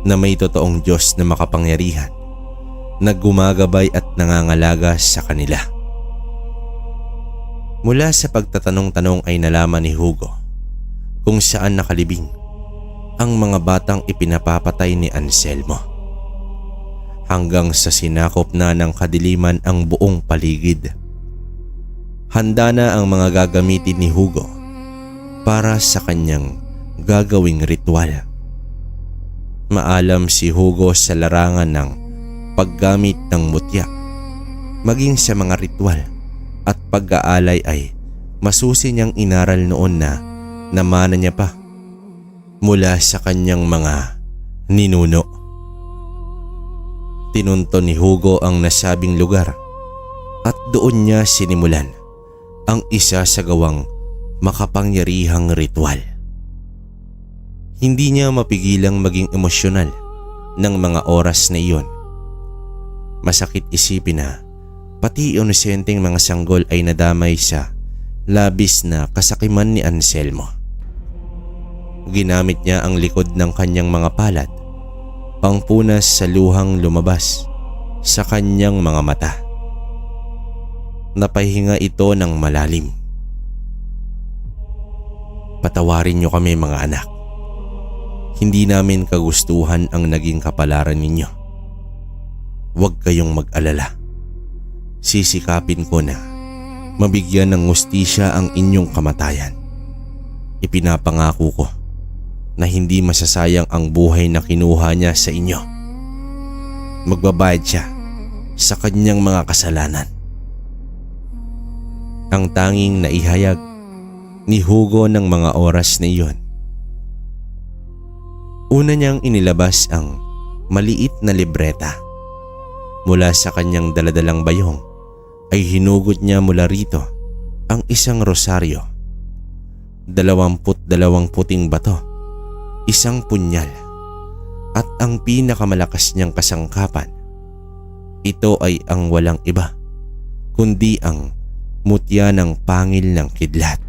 na may totoong Diyos na makapangyarihan na gumagabay at nangangalaga sa kanila. Mula sa pagtatanong-tanong ay nalaman ni Hugo kung saan nakalibing ang mga batang ipinapapatay ni Anselmo, hanggang sa sinakop na ng kadiliman ang buong paligid. Handa na ang mga gagamitin ni Hugo para sa kanyang gagawing ritual. Maalam si Hugo sa larangan ng paggamit ng mutya, maging sa mga ritual at pag-aalay ay masusi niyang inaral noon na namana niya pa mula sa kanyang mga ninuno. Tinunto ni Hugo ang nasabing lugar at doon niya sinimulan ang isa sa gawang makapangyarihang ritual. Hindi niya mapigilang maging emosyonal ng mga oras na iyon. Masakit isipin na pati inosenteng mga sanggol ay nadamay sa labis na kasakiman ni Anselmo. Ginamit niya ang likod ng kanyang mga palad pangpunas sa luhang lumabas sa kanyang mga mata. Napahinga ito ng malalim. Patawarin niyo kami mga anak. Hindi namin kagustuhan ang naging kapalaran ninyo. Huwag kayong mag-alala. Sisikapin ko na mabigyan ng hustisya ang inyong kamatayan. Ipinapangako ko na hindi masasayang ang buhay na kinuha niya sa inyo. Magbabayad siya sa kanyang mga kasalanan. Ang tanging naihayag ni Hugo ng mga oras na iyon. Una niyang inilabas ang maliit na libreta. Mula sa kanyang daladalang bayong ay hinugot niya mula rito ang isang rosaryo, 22 puting bato, isang punyal, at ang pinakamalakas niyang kasangkapan. Ito ay ang walang iba kundi ang mutya ng pangil ng kidlat.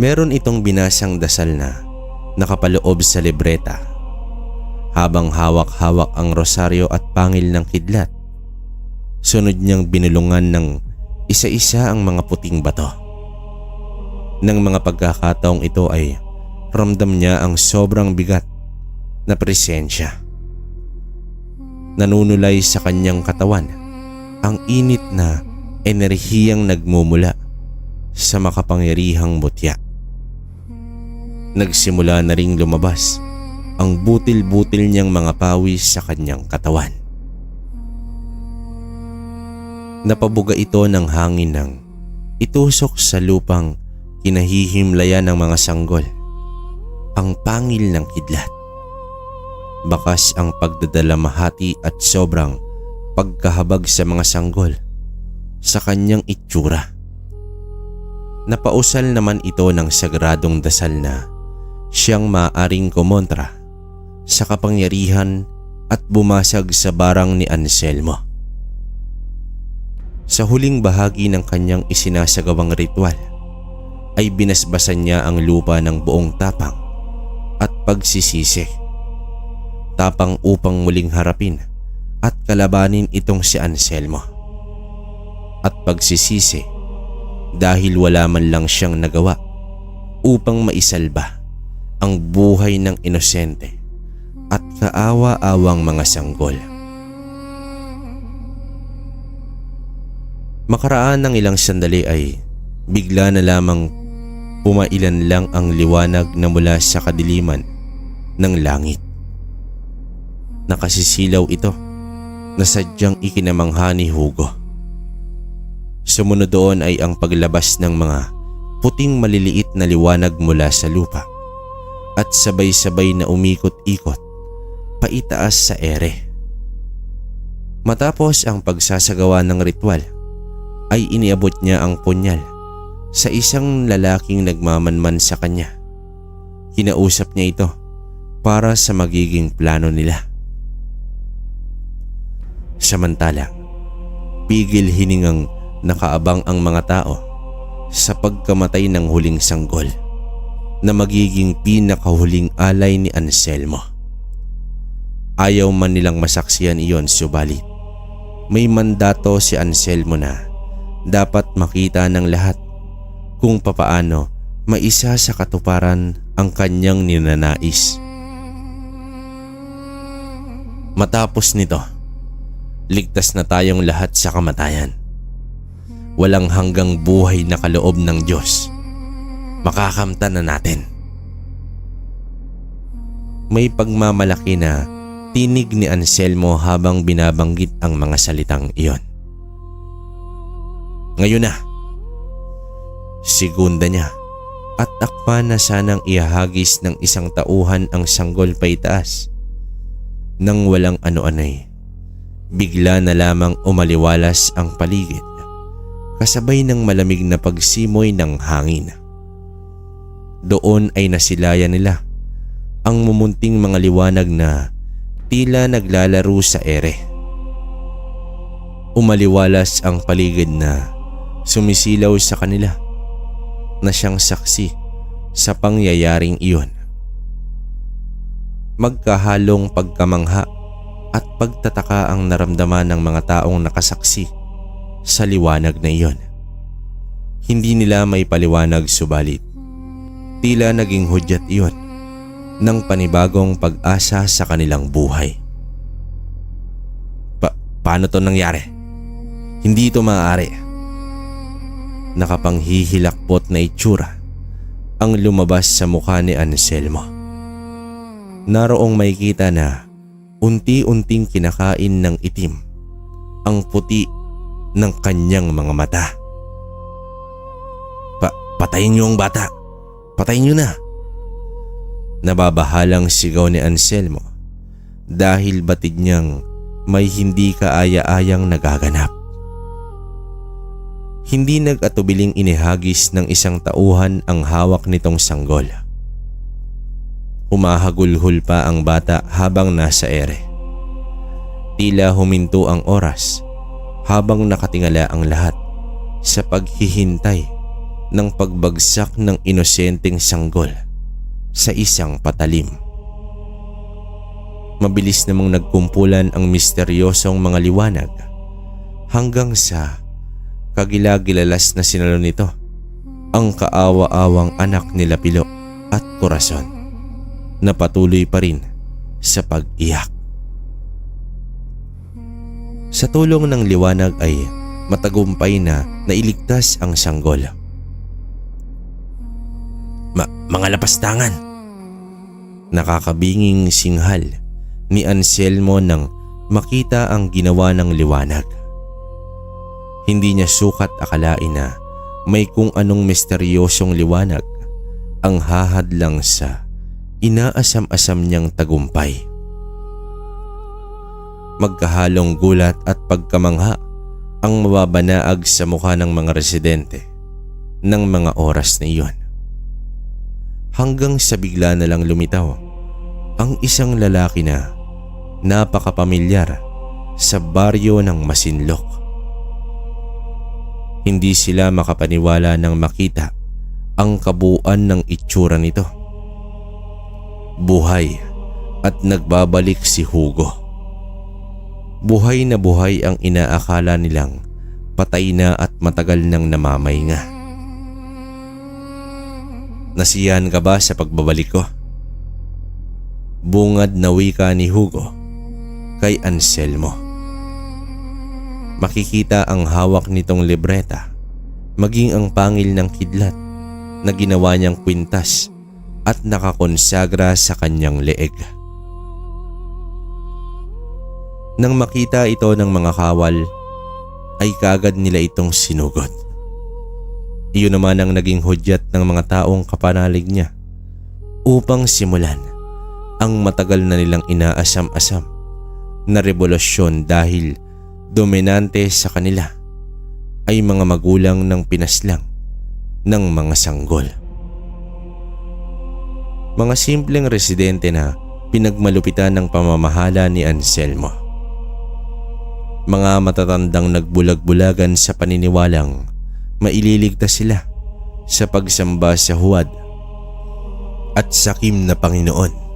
Meron itong binasang dasal na nakapaloob sa libreta. Habang hawak-hawak ang rosaryo at pangil ng kidlat, sunod niyang binulungan ng isa-isa ang mga puting bato. Nang mga pagkakataong ito ay ramdam niya ang sobrang bigat na presensya. Nanunulay sa kanyang katawan ang init na enerhiyang nagmumula sa makapangyarihang mutya. Nagsimula na ring lumabas ang butil-butil niyang mga pawis sa kanyang katawan. Napabuga ito ng hangin nang itusok sa lupang kinahihimlayan ng mga sanggol ang pangil ng kidlat. Bakas ang pagdadalamahati at sobrang pagkahabag sa mga sanggol sa kanyang itsura. Napausal naman ito ng sagradong dasal na siyang maaring kumontra sa kapangyarihan at bumasag sa barang ni Anselmo. Sa huling bahagi ng kanyang isinasagawang ritual ay binasbasan niya ang lupa ng buong tapang at pagsisisi. Tapang upang muling harapin at kalabanin itong si Anselmo. At pagsisisi dahil wala man lang siyang nagawa upang maisalba ang buhay ng inosente at kaawa-awang mga sanggol. Makaraan ng ilang sandali ay bigla na lamang pumailan lang ang liwanag na mula sa kadiliman ng langit. Nakasisilaw ito na sadyang ikinamangha ni Hugo. Sumunod doon ay ang paglabas ng mga puting maliliit na liwanag mula sa lupa at sabay-sabay na umikot-ikot paitaas sa ere. Matapos ang pagsasagawa ng ritual ay iniabot niya ang punyal sa isang lalaking nagmamanman sa kanya. Kinausap niya ito para sa magiging plano nila. Samantala, pigil hiningang nakaabang ang mga tao sa pagkamatay ng huling sanggol na magiging pinakahuling alay ni Anselmo. Ayaw man nilang masaksiyan iyon, subalit may mandato si Anselmo na dapat makita ng lahat kung papaano maisa sa katuparan ang kanyang ninanais. Matapos nito, ligtas na tayong lahat sa kamatayan. Walang hanggang buhay na kaloob ng Diyos. Makakamtan na natin. May pagmamalaki na Tinig ni Anselmo habang binabanggit ang mga salitang iyon. Ngayon na. Segunda niya at takpa na sanang ihahagis ng isang tauhan ang sanggol paitaas. Nang walang ano-ano'y, bigla na lamang umaliwalas ang paligid kasabay ng malamig na pagsimoy ng hangin. Doon ay nasilayan nila ang mumunting mga liwanag na tila naglalaro sa ere. Umaliwalas ang paligid na sumisilaw sa kanila na siyang saksi sa pangyayaring iyon. Magkahalong pagkamangha at pagtataka ang naramdaman ng mga taong nakasaksi sa liwanag na iyon. Hindi nila may paliwanag subalit tila naging hudyat iyon ng panibagong pag-asa sa kanilang buhay. Paano to nangyari? Hindi ito maaari. Nakapanghihilakbot na itsura ang lumabas sa mukha ni Anselmo. Naroong makikita na unti-unting kinakain ng itim ang puti ng kanyang mga mata. Patayin niyo ang bata! Patayin niyo na! Nababahalang sigaw ni Anselmo dahil batid niyang may hindi kaaya-ayang nagaganap. Hindi nag-atubiling inihagis ng isang tauhan ang hawak nitong sanggol. Humahagulhol pa ang bata habang nasa ere. Tila huminto ang oras habang nakatingala ang lahat sa paghihintay ng pagbagsak ng inosenteng sanggol sa isang patalim. Mabilis namang nagkumpulan ang misteryosong mga liwanag hanggang sa kagilagilalas na sinalo nito ang kaawa-awang anak nila Pilo at Corazon na patuloy pa rin sa pag-iyak. Sa tulong ng liwanag ay matagumpay na nailigtas ang sanggol. Mga lapastangan! Nakakabinging singhal ni Anselmo nang makita ang ginawa ng liwanag. Hindi niya sukat akalain na may kung anong misteryosong liwanag ang hahadlang sa inaasam-asam niyang tagumpay. Magkahalong gulat at pagkamangha ang mababanaag sa mukha ng mga residente ng mga oras na iyon. Hanggang sa bigla na lang lumitaw ang isang lalaki na napakapamilyar sa baryo ng Masinloc. Hindi sila makapaniwala nang makita ang kabuuan ng itsura nito. Buhay at nagbabalik si Hugo. Buhay na buhay ang inaakala nilang patay na at matagal nang namamahinga. Nasiyahan ka ba sa pagbabalik ko? Bungad na wika ni Hugo kay Anselmo. Makikita ang hawak nitong libreta, maging ang pangil ng kidlat na ginawa niyang kwintas at nakakonsagra sa kanyang leeg. Nang makita ito ng mga kawal, ay kagad nila itong sinugod. Iyon naman ang naging hudyat ng mga taong kapanalig niya upang simulan ang matagal na nilang inaasam-asam na revolusyon dahil dominante sa kanila ay mga magulang ng pinaslang ng mga sanggol. Mga simpleng residente na pinagmalupitan ng pamamahala ni Anselmo. Mga matatandang nagbulag-bulagan sa paniniwalang maililigtas sila sa pagsamba sa huwad at sakim na Panginoon.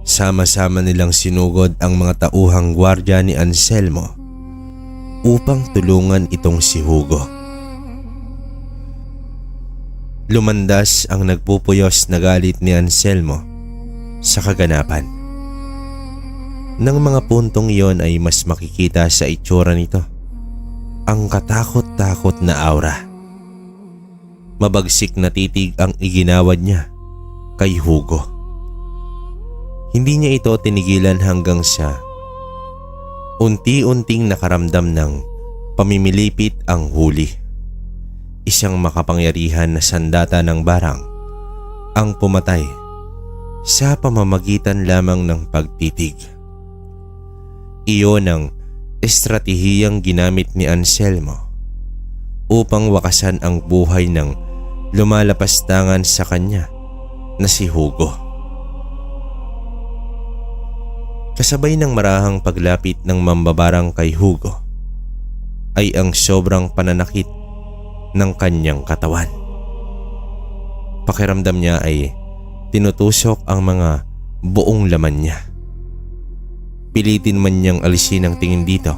Sama-sama nilang sinugod ang mga tauhang gwardya ni Anselmo upang tulungan itong si Hugo. Lumandas ang nagpupuyos na galit ni Anselmo sa kaganapan. Nang mga puntong iyon ay mas makikita sa itsura nito ang katakot-takot na aura. Mabagsik na titig ang iginawad niya kay Hugo. Hindi niya ito tinigilan hanggang sa unti-unting nakaramdam ng pamimilipit ang huli. Isang makapangyarihan na sandata ng barang ang pumatay sa pamamagitan lamang ng pagtitig. Iyon ang estratehiyang ginamit ni Anselmo upang wakasan ang buhay ng lumalapastangan sa kanya na si Hugo. Kasabay ng marahang paglapit ng mambabarang kay Hugo ay ang sobrang pananakit ng kanyang katawan. Pakiramdam niya ay tinutusok ang mga buong laman niya. Pilitin man niyang alisin ang tingin dito,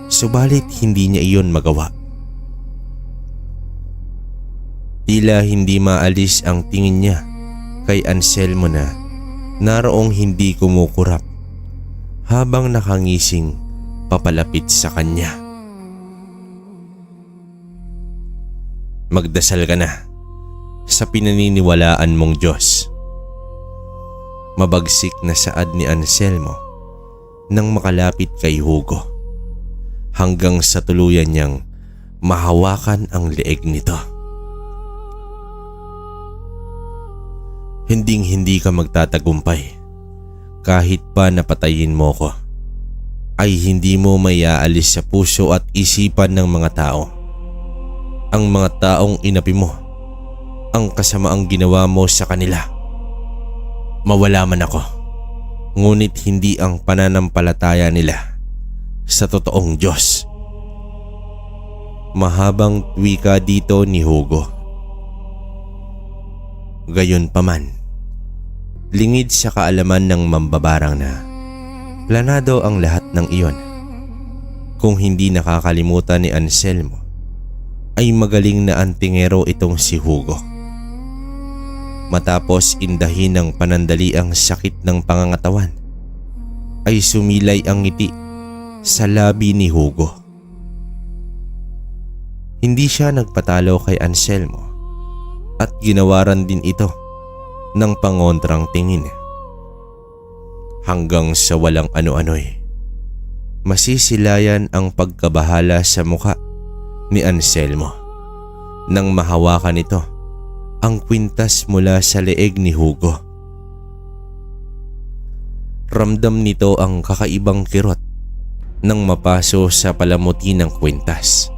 subalit hindi niya iyon magawa. Tila hindi maalis ang tingin niya kay Anselmo na naroong hindi kumukurap habang nakangising papalapit sa kanya. Magdasal ka na sa pinaniniwalaan mong Diyos. Mabagsik na saad ni Anselmo nang makalapit kay Hugo hanggang sa tuluyan niyang mahawakan ang leeg nito. Hinding-hindi ka magtatagumpay kahit pa napatayin mo ko, ay hindi mo maiaalis sa puso at isipan ng mga tao ang mga taong inapi mo, ang kasamaang ginawa mo sa kanila. Mawala man ako, ngunit hindi ang pananampalataya nila sa totoong Diyos. Mahabang wika dito ni Hugo. Gayunpaman, lingid sa kaalaman ng mambabarang na planado ang lahat ng iyon. Kung hindi nakakalimutan ni Anselmo, ay magaling na antingero itong si Hugo. Matapos indahin ng panandali ang sakit ng pangangatawan, ay sumilay ang ngiti sa labi ni Hugo. Hindi siya nagpatalo kay Anselmo at ginawaran din ito ng pangontrang tingin. Hanggang sa walang ano-ano'y masisilayan ang pagkabahala sa mukha ni Anselmo nang mahawakan ito ang kwintas mula sa leeg ni Hugo. Ramdam nito ang kakaibang kirot nang mapaso sa palamuti ng kwintas.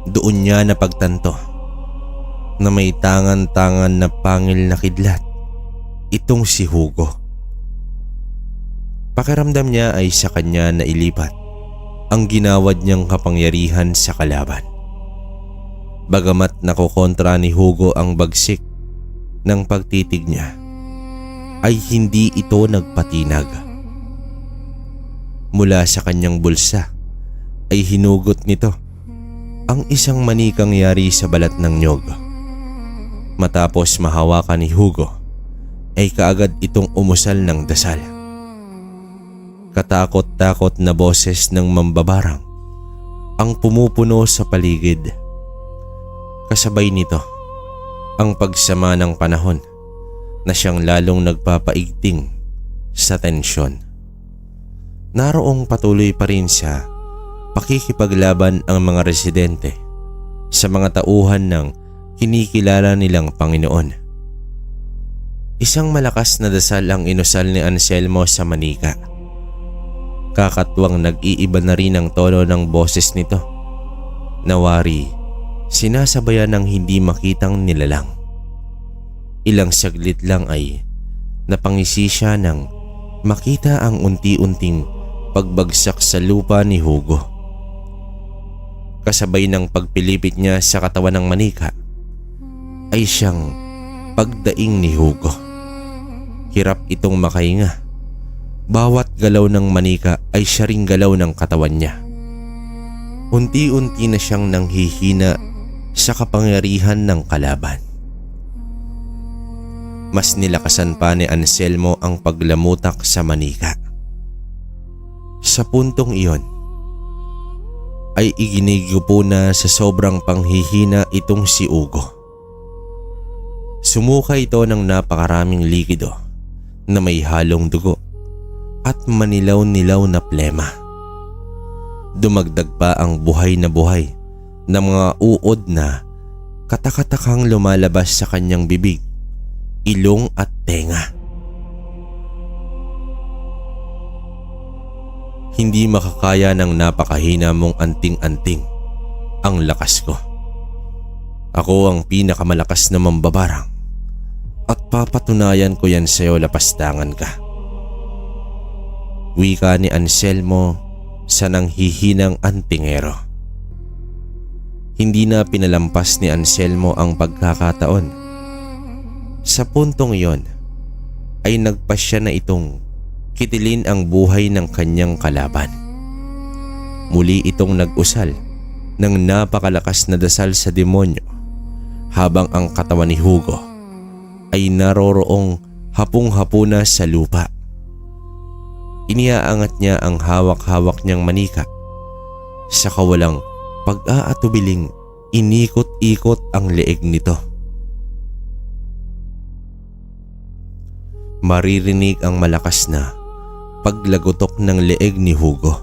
Doon niya napagtanto na may tangan-tangan na pangil na kidlat itong si Hugo. Pakiramdam niya ay sa kanya na ilipat ang ginawad niyang kapangyarihan sa kalaban. Bagamat nakokontra ni Hugo ang bagsik ng pagtitig niya, ay hindi ito nagpatinag. Mula sa kanyang bulsa ay hinugot nito ang isang manikang yari sa balat ng nyog. Matapos mahawakan ni Hugo, ay kaagad itong umusal ng dasal. Katakot-takot na boses ng mambabarang ang pumupuno sa paligid. Kasabay nito ang pagsama ng panahon na siyang lalong nagpapaigting sa tensyon. Naroong patuloy pa rin sa pakikipaglaban ang mga residente sa mga tauhan ng kinikilala nilang Panginoon. Isang malakas na dasal ang inusal ni Anselmo sa manika. Kakatwang nag-iiba na rin ang tono ng boses nito. Nawari, sinasabayan ng hindi makitang nilalang. Ilang saglit lang ay napangisi siya nang makita ang unti-unting pagbagsak sa lupa ni Hugo. Kasabay ng pagpilipit niya sa katawan ng manika, ay siyang pagdaing ni Hugo. Hirap itong makahinga. Bawat galaw ng manika ay siya ring galaw ng katawan niya. Unti-unti na siyang nanghihina sa kapangyarihan ng kalaban. Mas nilakasan pa ni Anselmo ang paglamutak sa manika. Sa puntong iyon, ay iginigupo na sa sobrang panghihina itong si Hugo. Sumuka ito ng napakaraming likido na may halong dugo at manilaw-nilaw na plema. Dumagdag pa ang buhay na buhay ng mga uod na katakatakang lumalabas sa kanyang bibig, ilong at tenga. Hindi makakaya ng napakahina mong anting-anting ang lakas ko. Ako ang pinakamalakas na mambabarang at papatunayan ko yan sa'yo, lapastangan ka. Wika ni Anselmo sa nanghihinang antingero. Hindi na pinalampas ni Anselmo ang pagkakataon. Sa puntong iyon ay nagpasya na itong kitilin ang buhay ng kanyang kalaban. Muli itong nag-usal ng napakalakas na dasal sa demonyo habang ang katawan ni Hugo ay naroroong hapung-hapuna sa lupa. Iniaangat niya ang hawak-hawak niyang manika. Sa kawalang pag-aatubiling inikot-ikot ang leeg nito. Maririnig ang malakas na paglagotok ng leeg ni Hugo.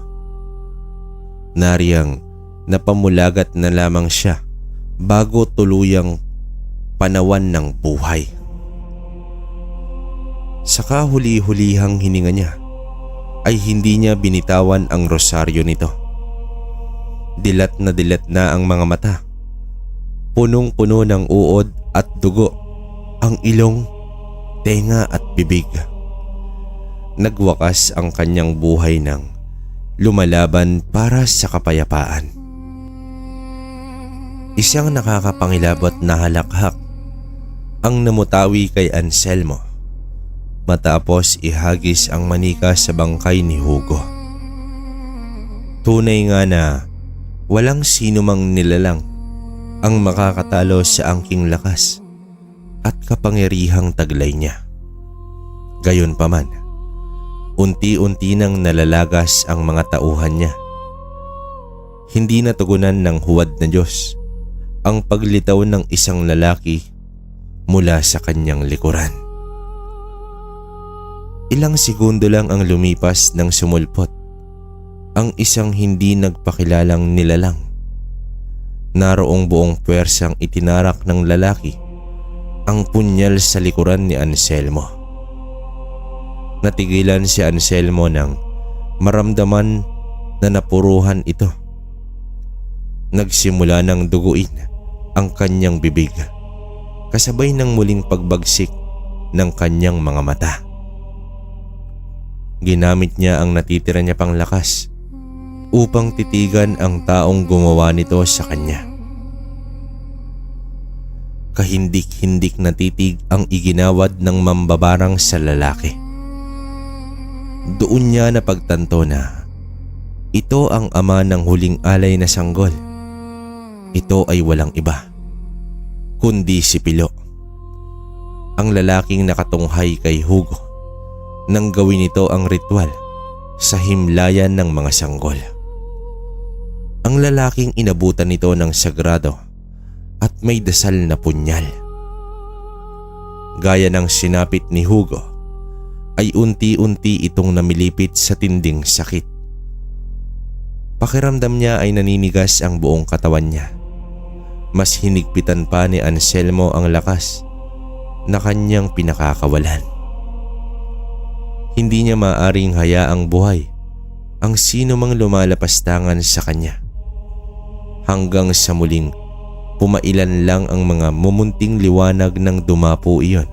Nariyang napamulagat na lamang siya bago tuluyang panawan ng buhay. Sa kahuli-hulihang hininga niya ay hindi niya binitawan ang rosaryo nito. Dilat na ang mga mata. Punong-puno ng uod at dugo ang ilong, tenga at bibig. Nagwakas ang kanyang buhay ng lumalaban para sa kapayapaan. Isang nakakapangilabot na halakhak ang namutawi kay Anselmo matapos ihagis ang manika sa bangkay ni Hugo. Tunay nga na walang sino mang nilalang ang makakatalo sa angking lakas at kapangyarihang taglay niya. Gayunpaman, unti-unti nang nalalagas ang mga tauhan niya. Hindi natugunan ng huwad na Diyos ang paglitaw ng isang lalaki mula sa kanyang likuran. Ilang segundo lang ang lumipas nang sumulpot ang isang hindi nagpakilalang nilalang. Naroong buong puwersang itinarak ng lalaki ang punyal sa likuran ni Anselmo. Natigilan si Anselmo nang maramdaman na napuruhan ito. Nagsimula ng duguin ang kanyang bibig kasabay ng muling pagbagsik ng kanyang mga mata. Ginamit niya ang natitira niya pang lakas upang titigan ang taong gumawa nito sa kanya. Kahindik-hindik na titig ang iginawad ng mambabarang sa lalaki. Doon niya napagtanto na ito ang ama ng huling alay na sanggol. Ito ay walang iba kundi si Pilo, ang lalaking nakatunghay kay Hugo nang gawin ito ang ritual sa himlayan ng mga sanggol. Ang lalaking inabutan nito ng sagrado at may dasal na punyal. Gaya ng sinapit ni Hugo, ay unti-unti itong namilipit sa tinding sakit. Pakiramdam niya ay naninigas ang buong katawan niya. Mas hinigpitan pa ni Anselmo ang lakas na kanyang pinakakawalan. Hindi niya maaring hayaang buhay ang sino mang lumalapastangan sa kanya. Hanggang sa muling pumailan lang ang mga mumunting liwanag ng dumapo iyon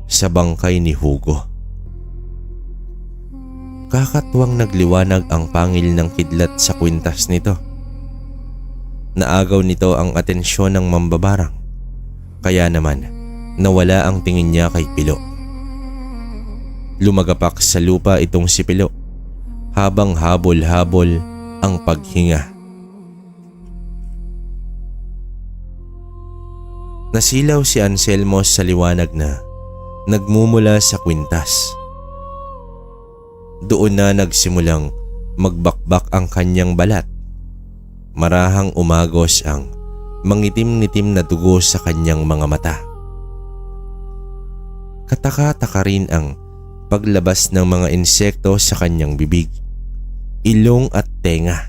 sa bangkay ni Hugo. Kakatwang nagliwanag ang pangil ng kidlat sa kwintas nito. Naagaw nito ang atensyon ng mambabarang, kaya naman nawala ang tingin niya kay Pilo. Lumagapak sa lupa itong si Pilo habang habol-habol ang paghinga. Nasilaw si Anselmo sa liwanag na nagmumula sa kwintas. Doon na nagsimulang magbakbak ang kanyang balat. Marahang umagos ang mangitim-ngitim na dugo sa kanyang mga mata. Kataka-taka rin ang paglabas ng mga insekto sa kanyang bibig, ilong at tenga.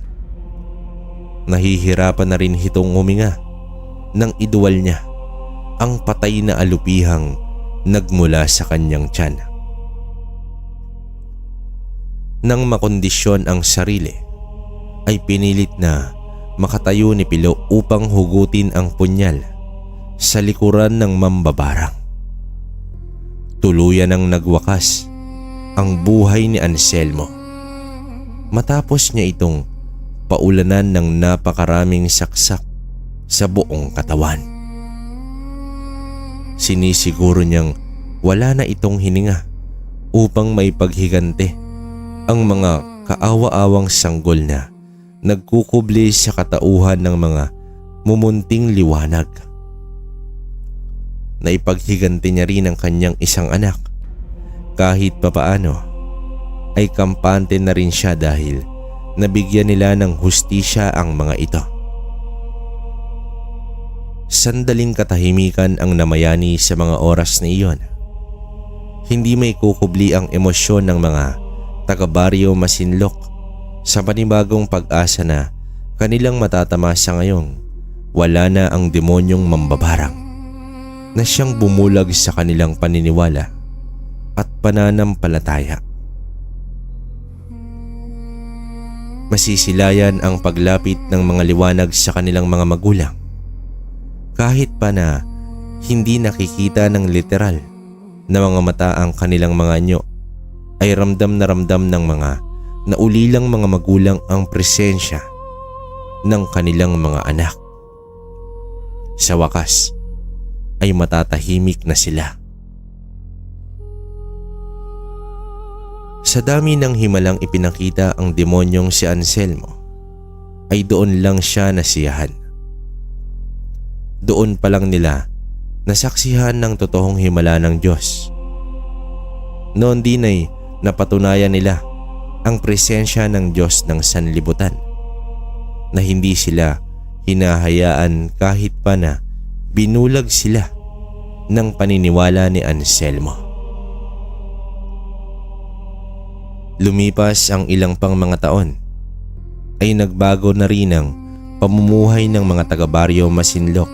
Nahihirapan na rin hitong huminga nang iduwal niya ang patay na alupihang nagmula sa kanyang tiyan. Nang makondisyon ang sarili, ay pinilit na makatayo ni Pilo upang hugutin ang punyal sa likuran ng mambabarang. Tuluyan ang nagwakas ang buhay ni Anselmo matapos niya itong paulanan ng napakaraming saksak sa buong katawan. Sinisiguro niyang wala na itong hininga upang maipaghiganti ang mga kaawa-awang sanggol na nagkukubli sa katauhan ng mga mumunting liwanag. Naipaghiganti niya rin ang kanyang isang anak. Kahit papaano ay kampante na rin siya dahil nabigyan nila ng hustisya ang mga ito. Sandaling katahimikan ang namayani sa mga oras na iyon. Hindi may kukubli ang emosyon ng mga taga-baryo Masinloc sa panibagong pag-asa na kanilang matatamasa ngayong wala na ang demonyong mambabarang na siyang bumulag sa kanilang paniniwala at pananampalataya. Masisilayan ang paglapit ng mga liwanag sa kanilang mga magulang kahit pa na hindi nakikita ng literal na mga mata ang kanilang mga anyo, ay ramdam na ramdam ng mga naulilang mga magulang ang presensya ng kanilang mga anak. Sa wakas ay matatahimik na sila. Sa dami ng himalang ipinakita ang demonyong si Anselmo, ay doon lang siya nasiyahan. Doon pa lang nila nasaksihan ng totoong himala ng Diyos. Noon din ay napatunayan nila ang presensya ng Diyos ng sanlibutan na hindi sila hinahayaan kahit pa na binulag sila ng paniniwala ni Anselmo. Lumipas ang ilang pang mga taon ay nagbago na rin ang pamumuhay ng mga taga-baryo Masinloc.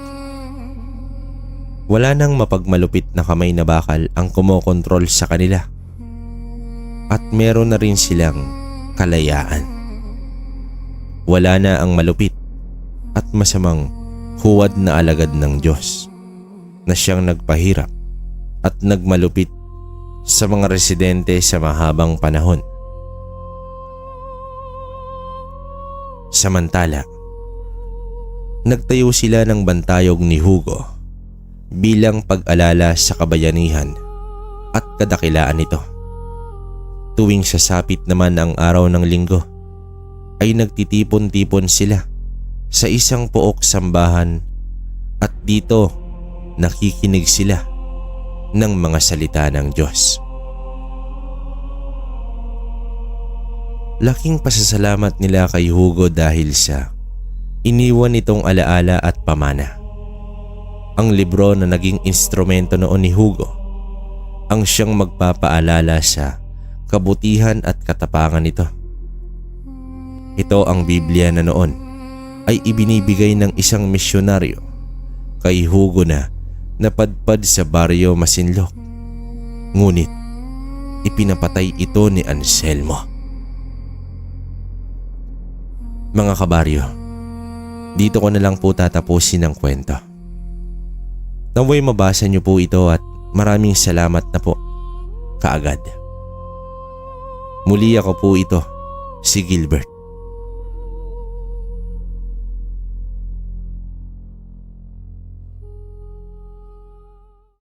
Wala nang mapagmalupit na kamay na bakal ang kumokontrol sa kanila at meron na rin silang kalayaan. Wala na ang malupit at masamang huwad na alagad ng Diyos na siyang nagpahirap at nagmalupit sa mga residente sa mahabang panahon. Samantala, nagtayo sila ng bantayog ni Hugo bilang pag-alala sa kabayanihan at kadakilaan nito. Tuwing sasapit naman ang araw ng linggo, ay nagtitipon-tipon sila sa isang pook sambahan at dito nakikinig sila ng mga salita ng Diyos. Laking pasasalamat nila kay Hugo dahil sa iniwan nitong alaala at pamana. Ang libro na naging instrumento noon ni Hugo ang siyang magpapaalala sa kabutihan at katapangan nito. Ito ang Biblia na noon ay ibinibigay ng isang misyonaryo kay Hugo na napadpad sa baryo Masinloc. Ngunit ipinapatay ito ni Anselmo. Mga kabaryo, dito ko na lang po tatapusin ang kwento. Naway mabasa niyo po ito at maraming salamat na po kaagad. Muli ako po ito, si Gilbert.